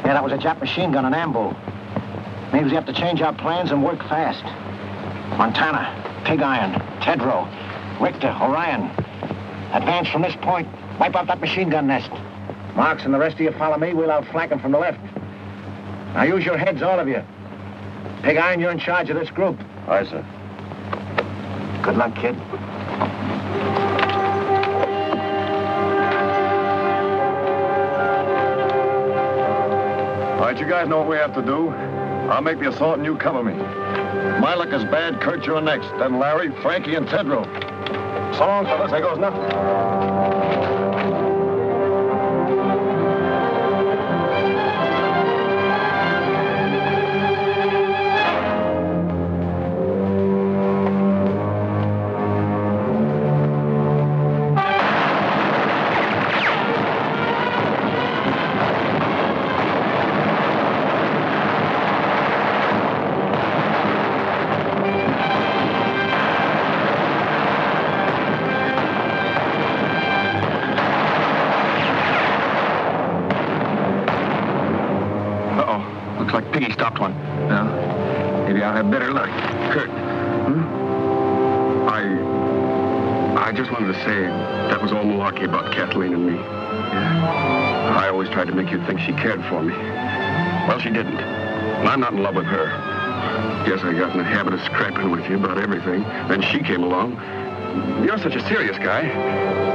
Yeah, that was a Jap machine gun, an ambo. Means we have to change our plans and work fast. Montana, Pig Iron, Tedrow, Richter, Orion. Advance from this point. Wipe out that machine gun nest. Marks and the rest of you follow me. We'll outflank them from the left. Now use your heads, all of you. Pig Iron, you're in charge of this group. Aye, sir. Good luck, kid. All right, you guys know what we have to do. I'll make the assault and you cover me. If my luck is bad, Kurt, you're next. Then Larry, Frankie, and Tedrow. So long, fellas. There goes nothing. Kurt. I just wanted to say that was all malarkey about Kathleen and me. Yeah. I always tried to make you think she cared for me. Well, she didn't. And I'm not in love with her. Yes, I got in the habit of scrapping with you about everything. Then she came along. You're such a serious guy.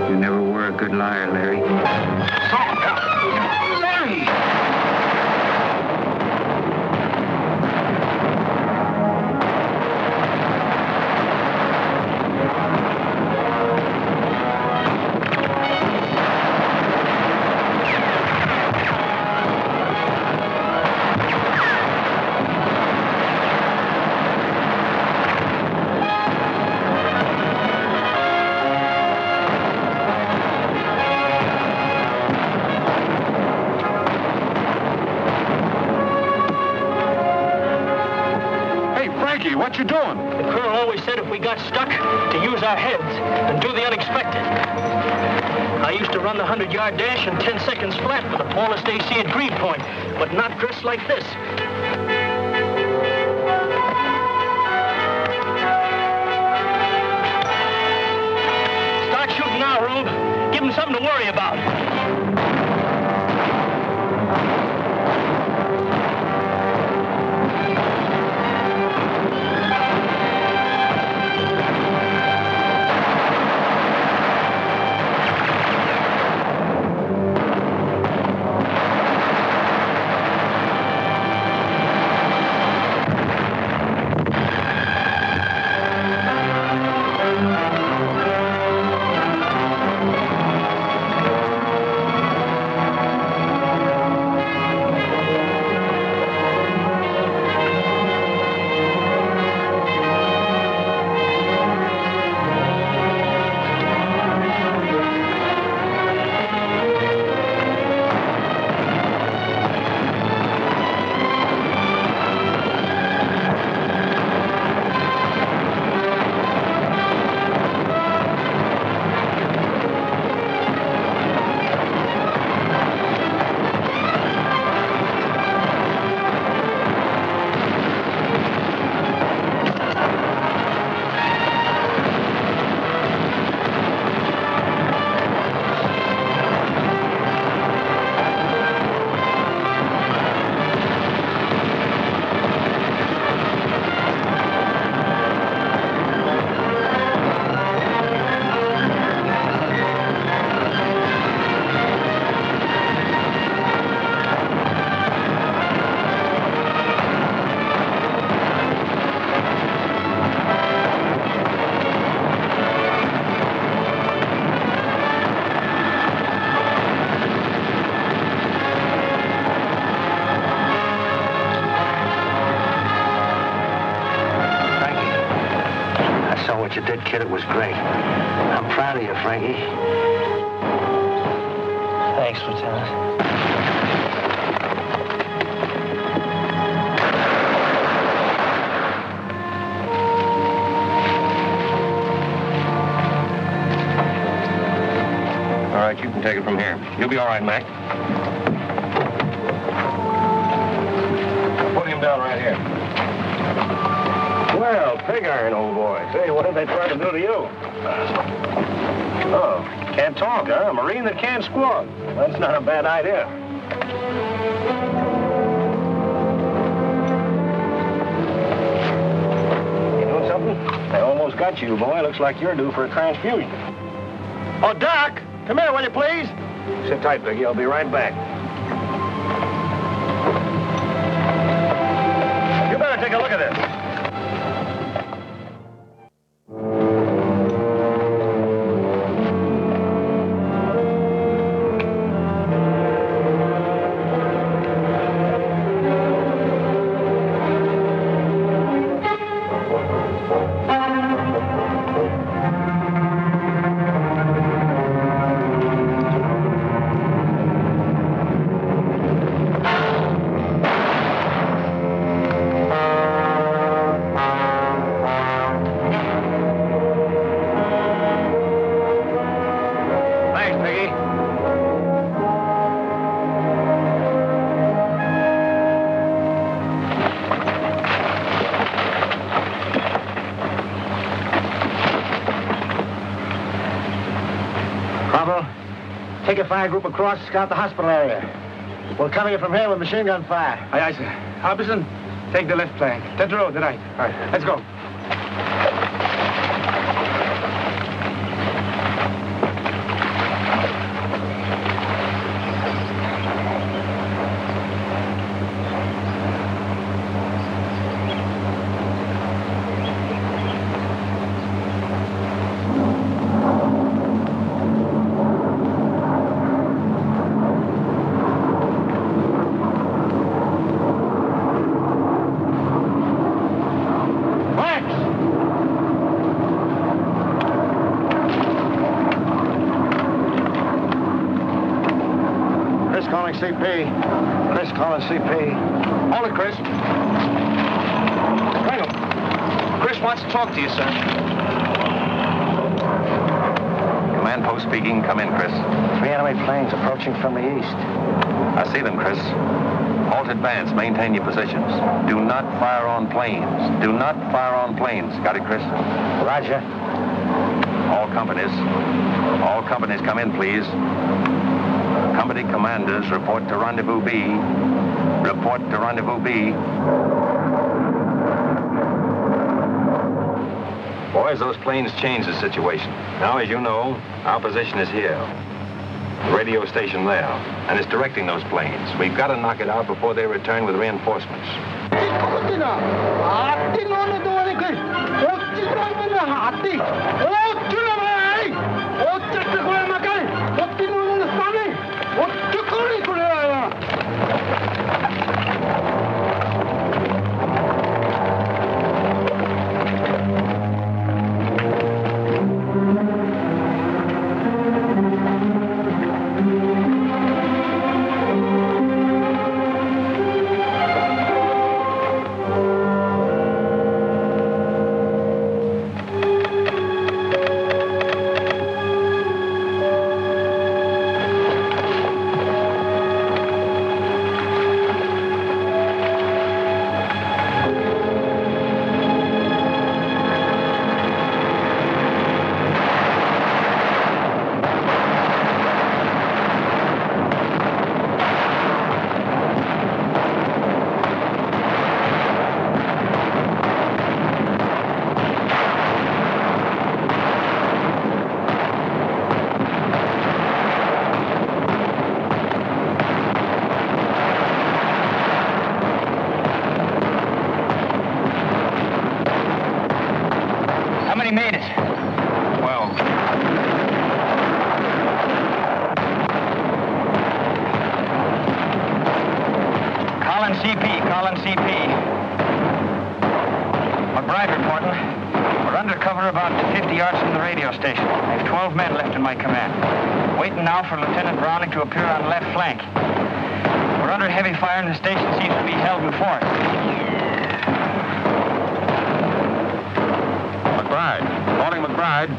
You never were a good liar, Larry. Larry! What you doing? The colonel always said if we got stuck, to use our heads and do the unexpected. I used to run the 100-yard dash in 10 seconds flat with a Paula Stacy at Green Point, but not dressed like this. Start shooting now, Rube. Give them something to worry about. What you did, kid, it was great. I'm proud of you, Frankie. Thanks, Lieutenant. All right, you can take it from here. You'll be all right, Mac. Put him down right here. Well, pig iron, old boy. Say, what did they try to do to you? Oh, can't talk, huh? A Marine that can't squawk. That's not a bad idea. You doing something? They almost got you, boy. Looks like you're due for a transfusion. Oh, Doc! Come here, will you, please? Sit tight, Piggy. I'll be right back. You better take a look at this. Take a fire group across, scout the hospital area. We'll cover you from here with machine gun fire. Aye, aye, sir. Harbison, take the left flank. Tedrow, the right. All right. Let's go. CP. Chris calling CP. Hold it, Chris. Colonel, Chris wants to talk to you, sir. Command post speaking. Come in, Chris. 3 enemy planes approaching from the east. I see them, Chris. Halt advance. Maintain your positions. Do not fire on planes. Do not fire on planes. Got it, Chris? Roger. All companies come in, please. Company commanders, report to Rendezvous B. Report to Rendezvous B. Boys, those planes changed the situation. Now, as you know, our position is here. The radio station there. And it's directing those planes. We've got to knock it out before they return with reinforcements. Made it. 12. Colin CP. McBride reporting. We're under cover about 50 yards from the radio station. I have 12 men left in my command. Waiting now for Lieutenant Browning to appear on the left flank. We're under heavy fire and the station seems to be held before it. Calling McBride.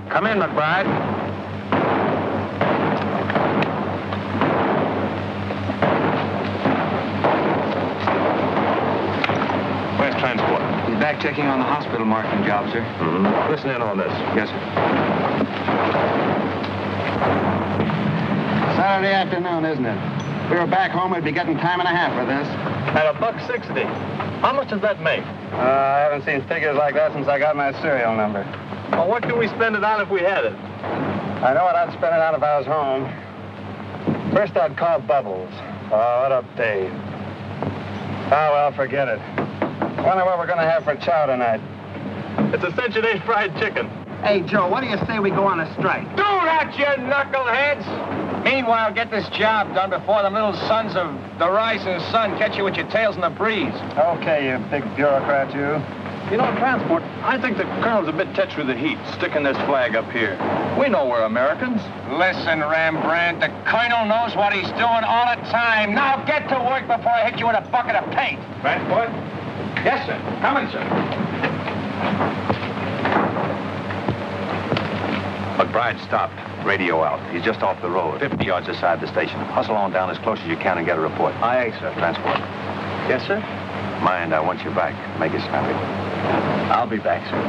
Come in, McBride. Where's transport? He's back checking on the hospital marking job, sir. Mm-hmm. Listen in on this. Yes, sir. Saturday afternoon, isn't it? If we were back home, we'd be getting time and a half for this. At $1.60. How much does that make? I haven't seen figures like that since I got my serial number. Well, what can we spend it on if we had it? I know what I'd spend it on if I was home. First, I'd call Bubbles. Oh, what up, Dave? Oh, well, forget it. Wonder what we're going to have for chow tonight. It's a Century Day fried chicken. Hey, Joe, what do you say we go on a strike? Do that, you knuckleheads! Meanwhile, get this job done before the little sons of the rising sun catch you with your tails in the breeze. Okay, you big bureaucrat, you. You know, transport, I think the colonel's a bit touched with the heat, sticking this flag up here. We know we're Americans. Listen, Rembrandt, the colonel knows what he's doing all the time. Now get to work before I hit you with a bucket of paint. Transport? Yes, sir. Coming, sir. McBride stopped. Radio out. He's just off the road, 50 yards aside the station. Hustle on down as close as you can and get a report. Aye, sir. Transport. Yes, sir? Mind, I want you back. Make it snappy. I'll be back, sir.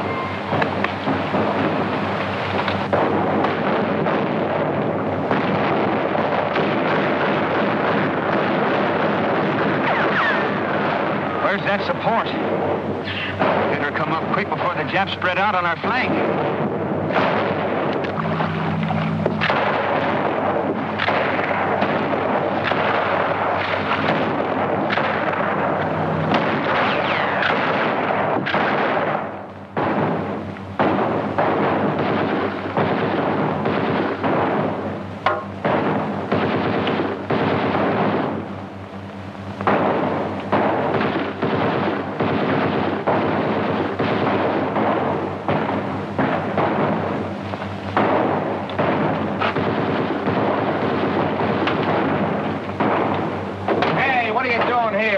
Where's that support? Better come up quick before the Japs spread out on our flank.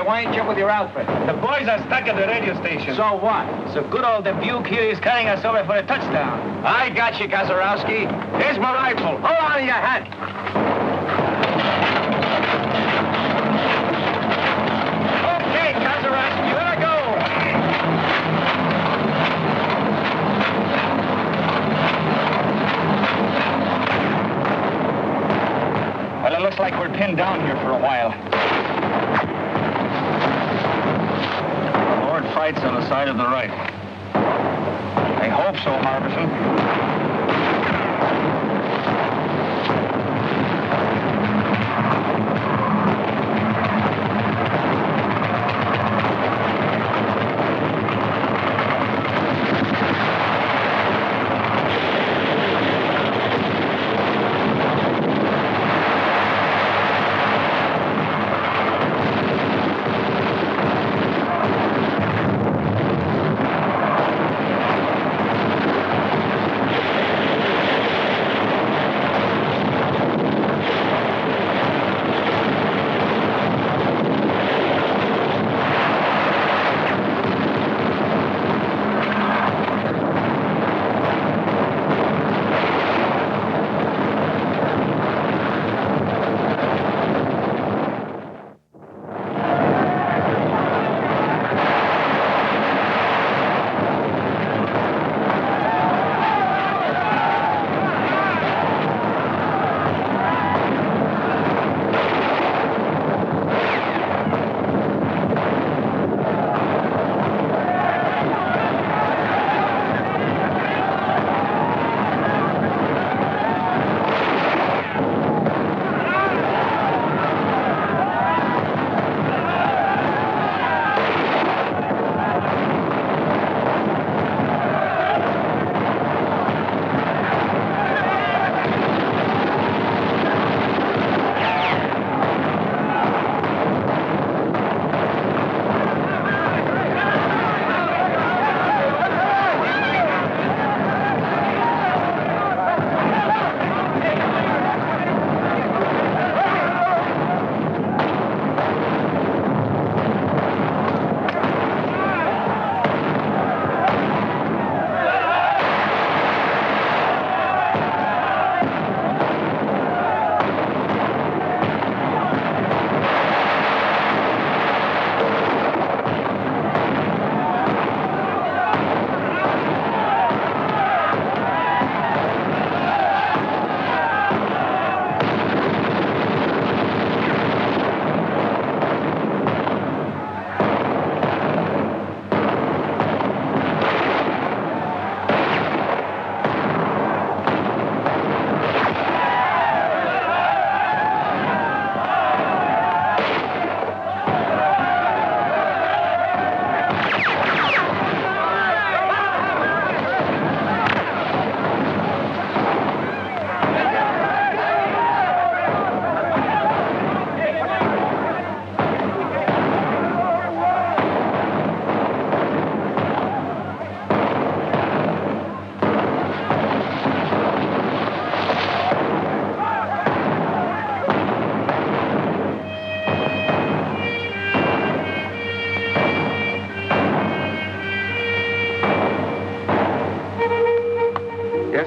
Why ain't you with your outfit? The boys are stuck at the radio station. So what? So good old Dubuque here is carrying us over for a touchdown. I got you, Kazarowski. Here's my rifle. Hold on to your hat. Okay, Kazarowski, let her go. Well, it looks like we're pinned down here for a while. Fights on the side of the right. I hope so, Harbison.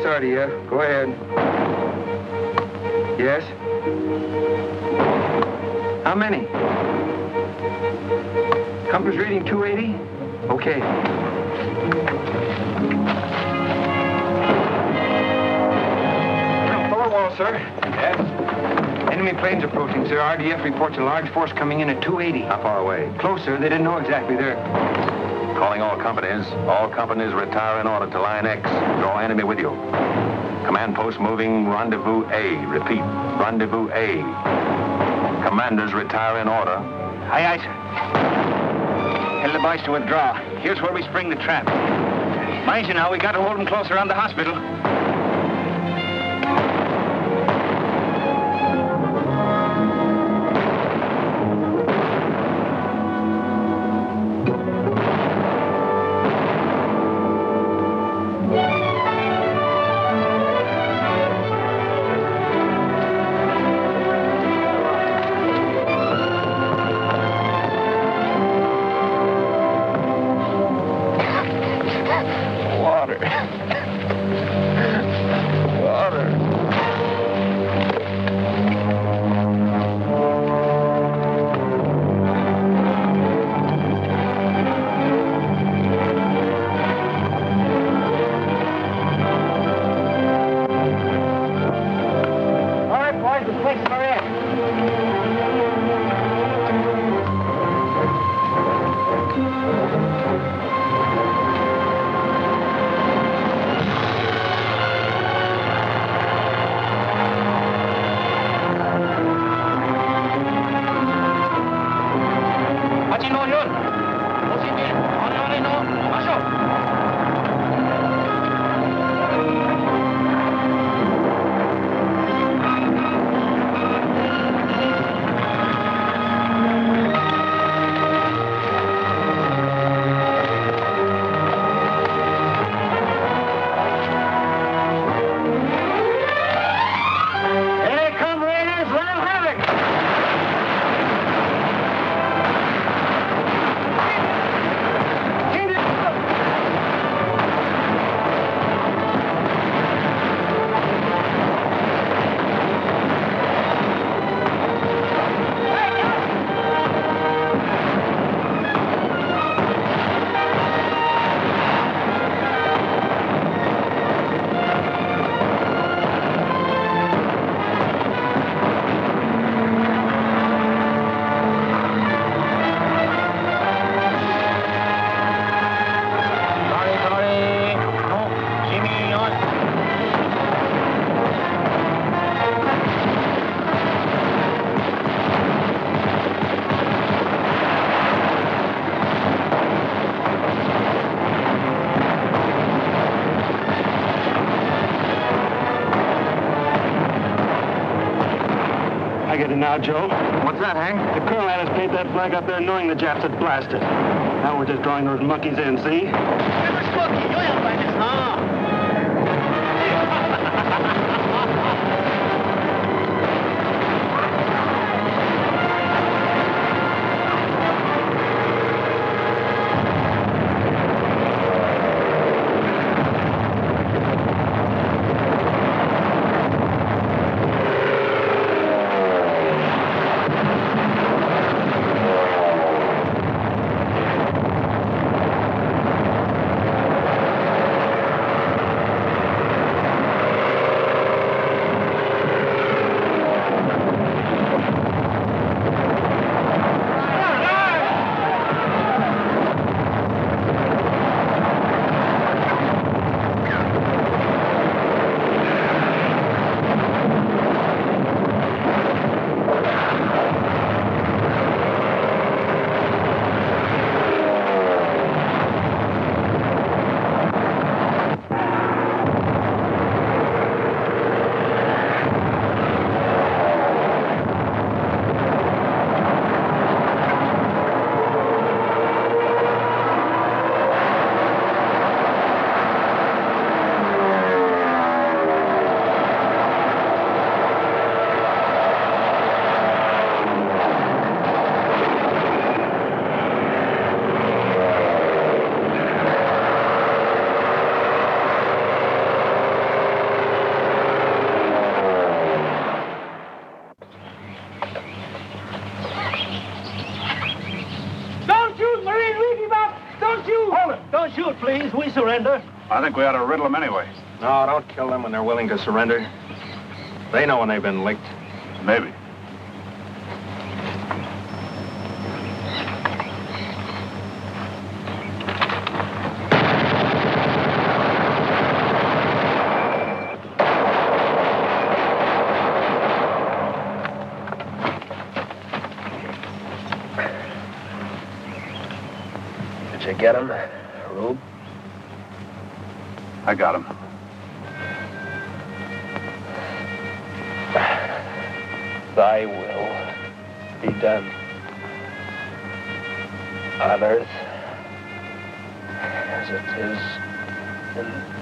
Sardia. Go ahead. Yes? How many? Compass reading 280? Okay. Colonel Thorwald, sir. Yes? Enemy planes approaching, sir. RDF reports a large force coming in at 280. How far away? Closer. They didn't know exactly. They're... Calling all companies. All companies retire in order to line X. Draw enemy with you. Command post moving rendezvous A. Repeat, rendezvous A. Commanders retire in order. Aye, aye, sir. Tell the boys to withdraw. Here's where we spring the trap. Mind you now, we got to hold them close around the hospital. Now, Joe. What's that, Hank? The colonel had us paint that flag up there knowing the Japs had blasted. Now we're just drawing those monkeys in, see? shoot, please. We surrender. I think we ought to riddle them anyway. No, don't kill them when they're willing to surrender. They know when they've been licked. Maybe. you get him, Rube? I got him. Thy will be done on earth as it is in...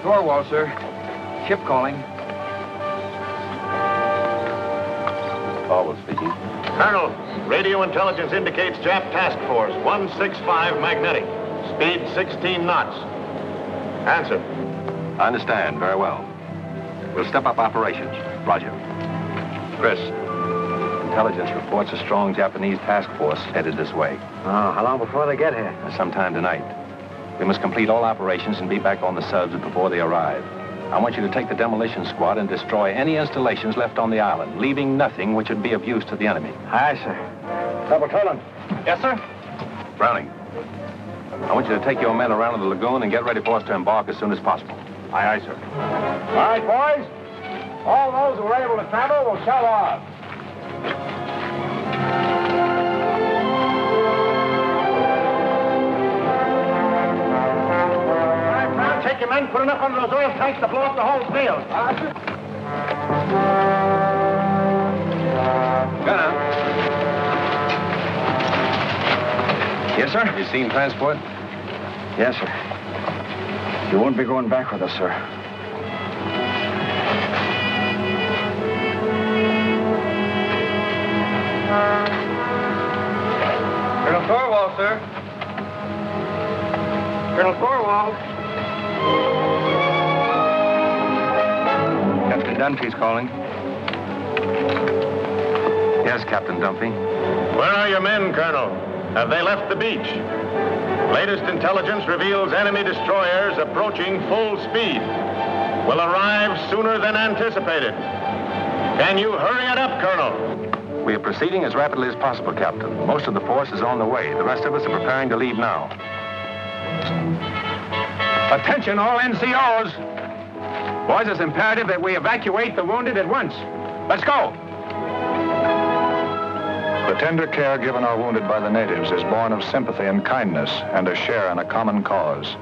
Thorwald, sir. Ship calling. Thorwald speaking. Colonel, radio intelligence indicates Jap task force 165 magnetic. Speed 16 knots. Answer. I understand. Very well. We'll step up operations. Roger. Chris, intelligence reports a strong Japanese task force headed this way. Oh, how long before they get here? Sometime tonight. We must complete all operations and be back on the subs before they arrive. I want you to take the demolition squad and destroy any installations left on the island, leaving nothing which would be of use to the enemy. Aye, sir. Double Toland. Yes, sir? Browning, I want you to take your men around to the lagoon and get ready for us to embark as soon as possible. Aye, aye, sir. All right, boys. All those who are able to travel will shove off. Take your men, put enough under those oil tanks to blow up the whole field. Gunner. Yes, sir? Have you seen transport? Yes, sir. You won't be going back with us, sir. Colonel Thorwald, sir. Colonel Thorwald. Captain Dunphy's calling. Yes, Captain Dunphy. Where are your men, Colonel? Have they left the beach? Latest intelligence reveals enemy destroyers approaching full speed. Will arrive sooner than anticipated. Can you hurry it up, Colonel? We are proceeding as rapidly as possible, Captain. Most of the force is on the way. The rest of us are preparing to leave now. Attention, all NCOs. Boys, it's imperative that we evacuate the wounded at once. Let's go. The tender care given our wounded by the natives is born of sympathy and kindness and a share in a common cause.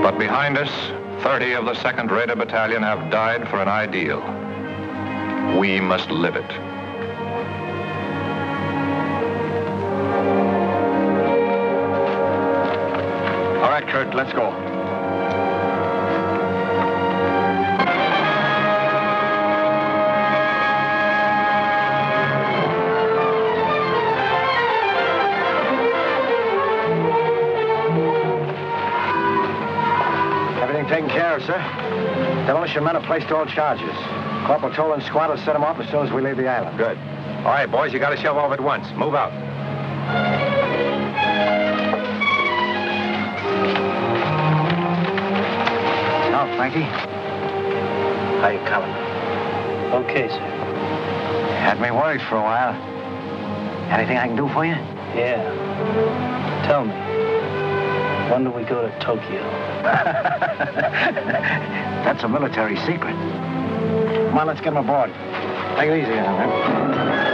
But behind us, 30 of the 2nd Raider Battalion have died for an ideal. We must live it. All right, Kurt, let's go. Everything taken care of, sir. Demolition men have placed all charges. Corporal Toland's squad will set them off as soon as we leave the island. Good. All right, boys, you got to shove off at once. Move out. Now, Frankie. How you coming? Okay, sir. Had me worried for a while. Anything I can do for you? Yeah. Tell me, when do we go to Tokyo? That's a military secret. Come on, let's get him aboard. Take it easy, man.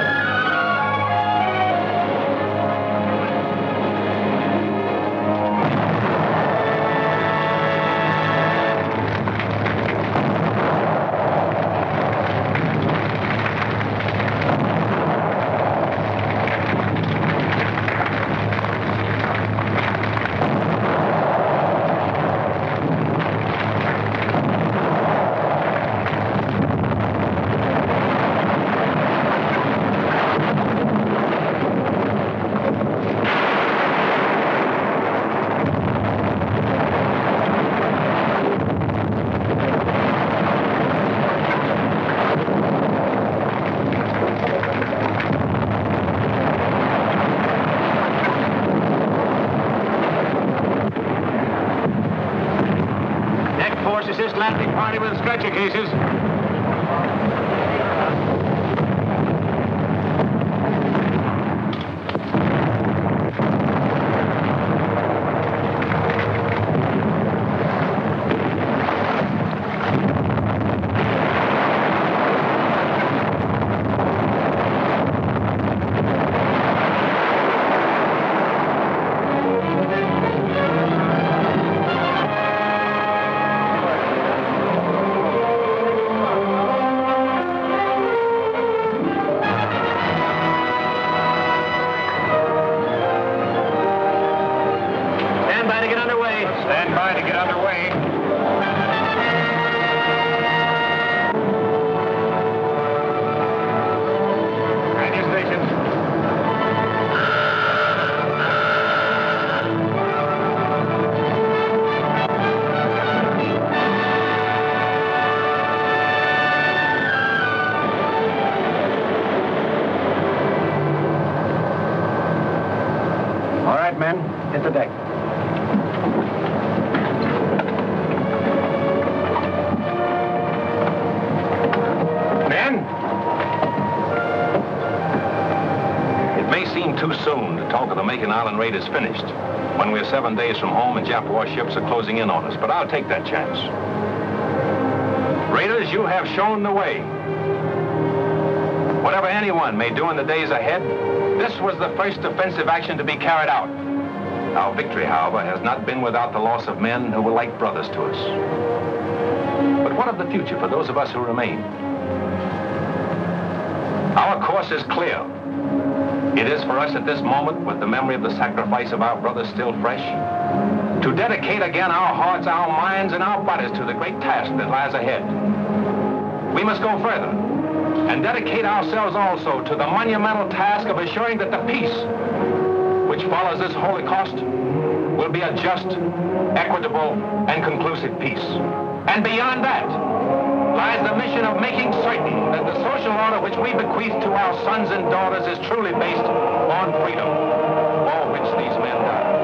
Stand by to get underway. At your stations. All right, men, hit the deck. It may seem too soon to talk of the Makin Island raid is finished, when we're 7 days from home and Jap warships are closing in on us, but I'll take that chance. Raiders, you have shown the way. Whatever anyone may do in the days ahead, this was the first offensive action to be carried out. Our victory, however, has not been without the loss of men who were like brothers to us. But what of the future for those of us who remain? Our course is clear. It is for us at this moment, with the memory of the sacrifice of our brothers still fresh, to dedicate again our hearts, our minds, and our bodies to the great task that lies ahead. We must go further and dedicate ourselves also to the monumental task of assuring that the peace which follows this holocaust will be a just, equitable, and conclusive peace. And beyond that lies the mission of making certain that the social order which we bequeath to our sons and daughters is truly based on freedom, for which these men died.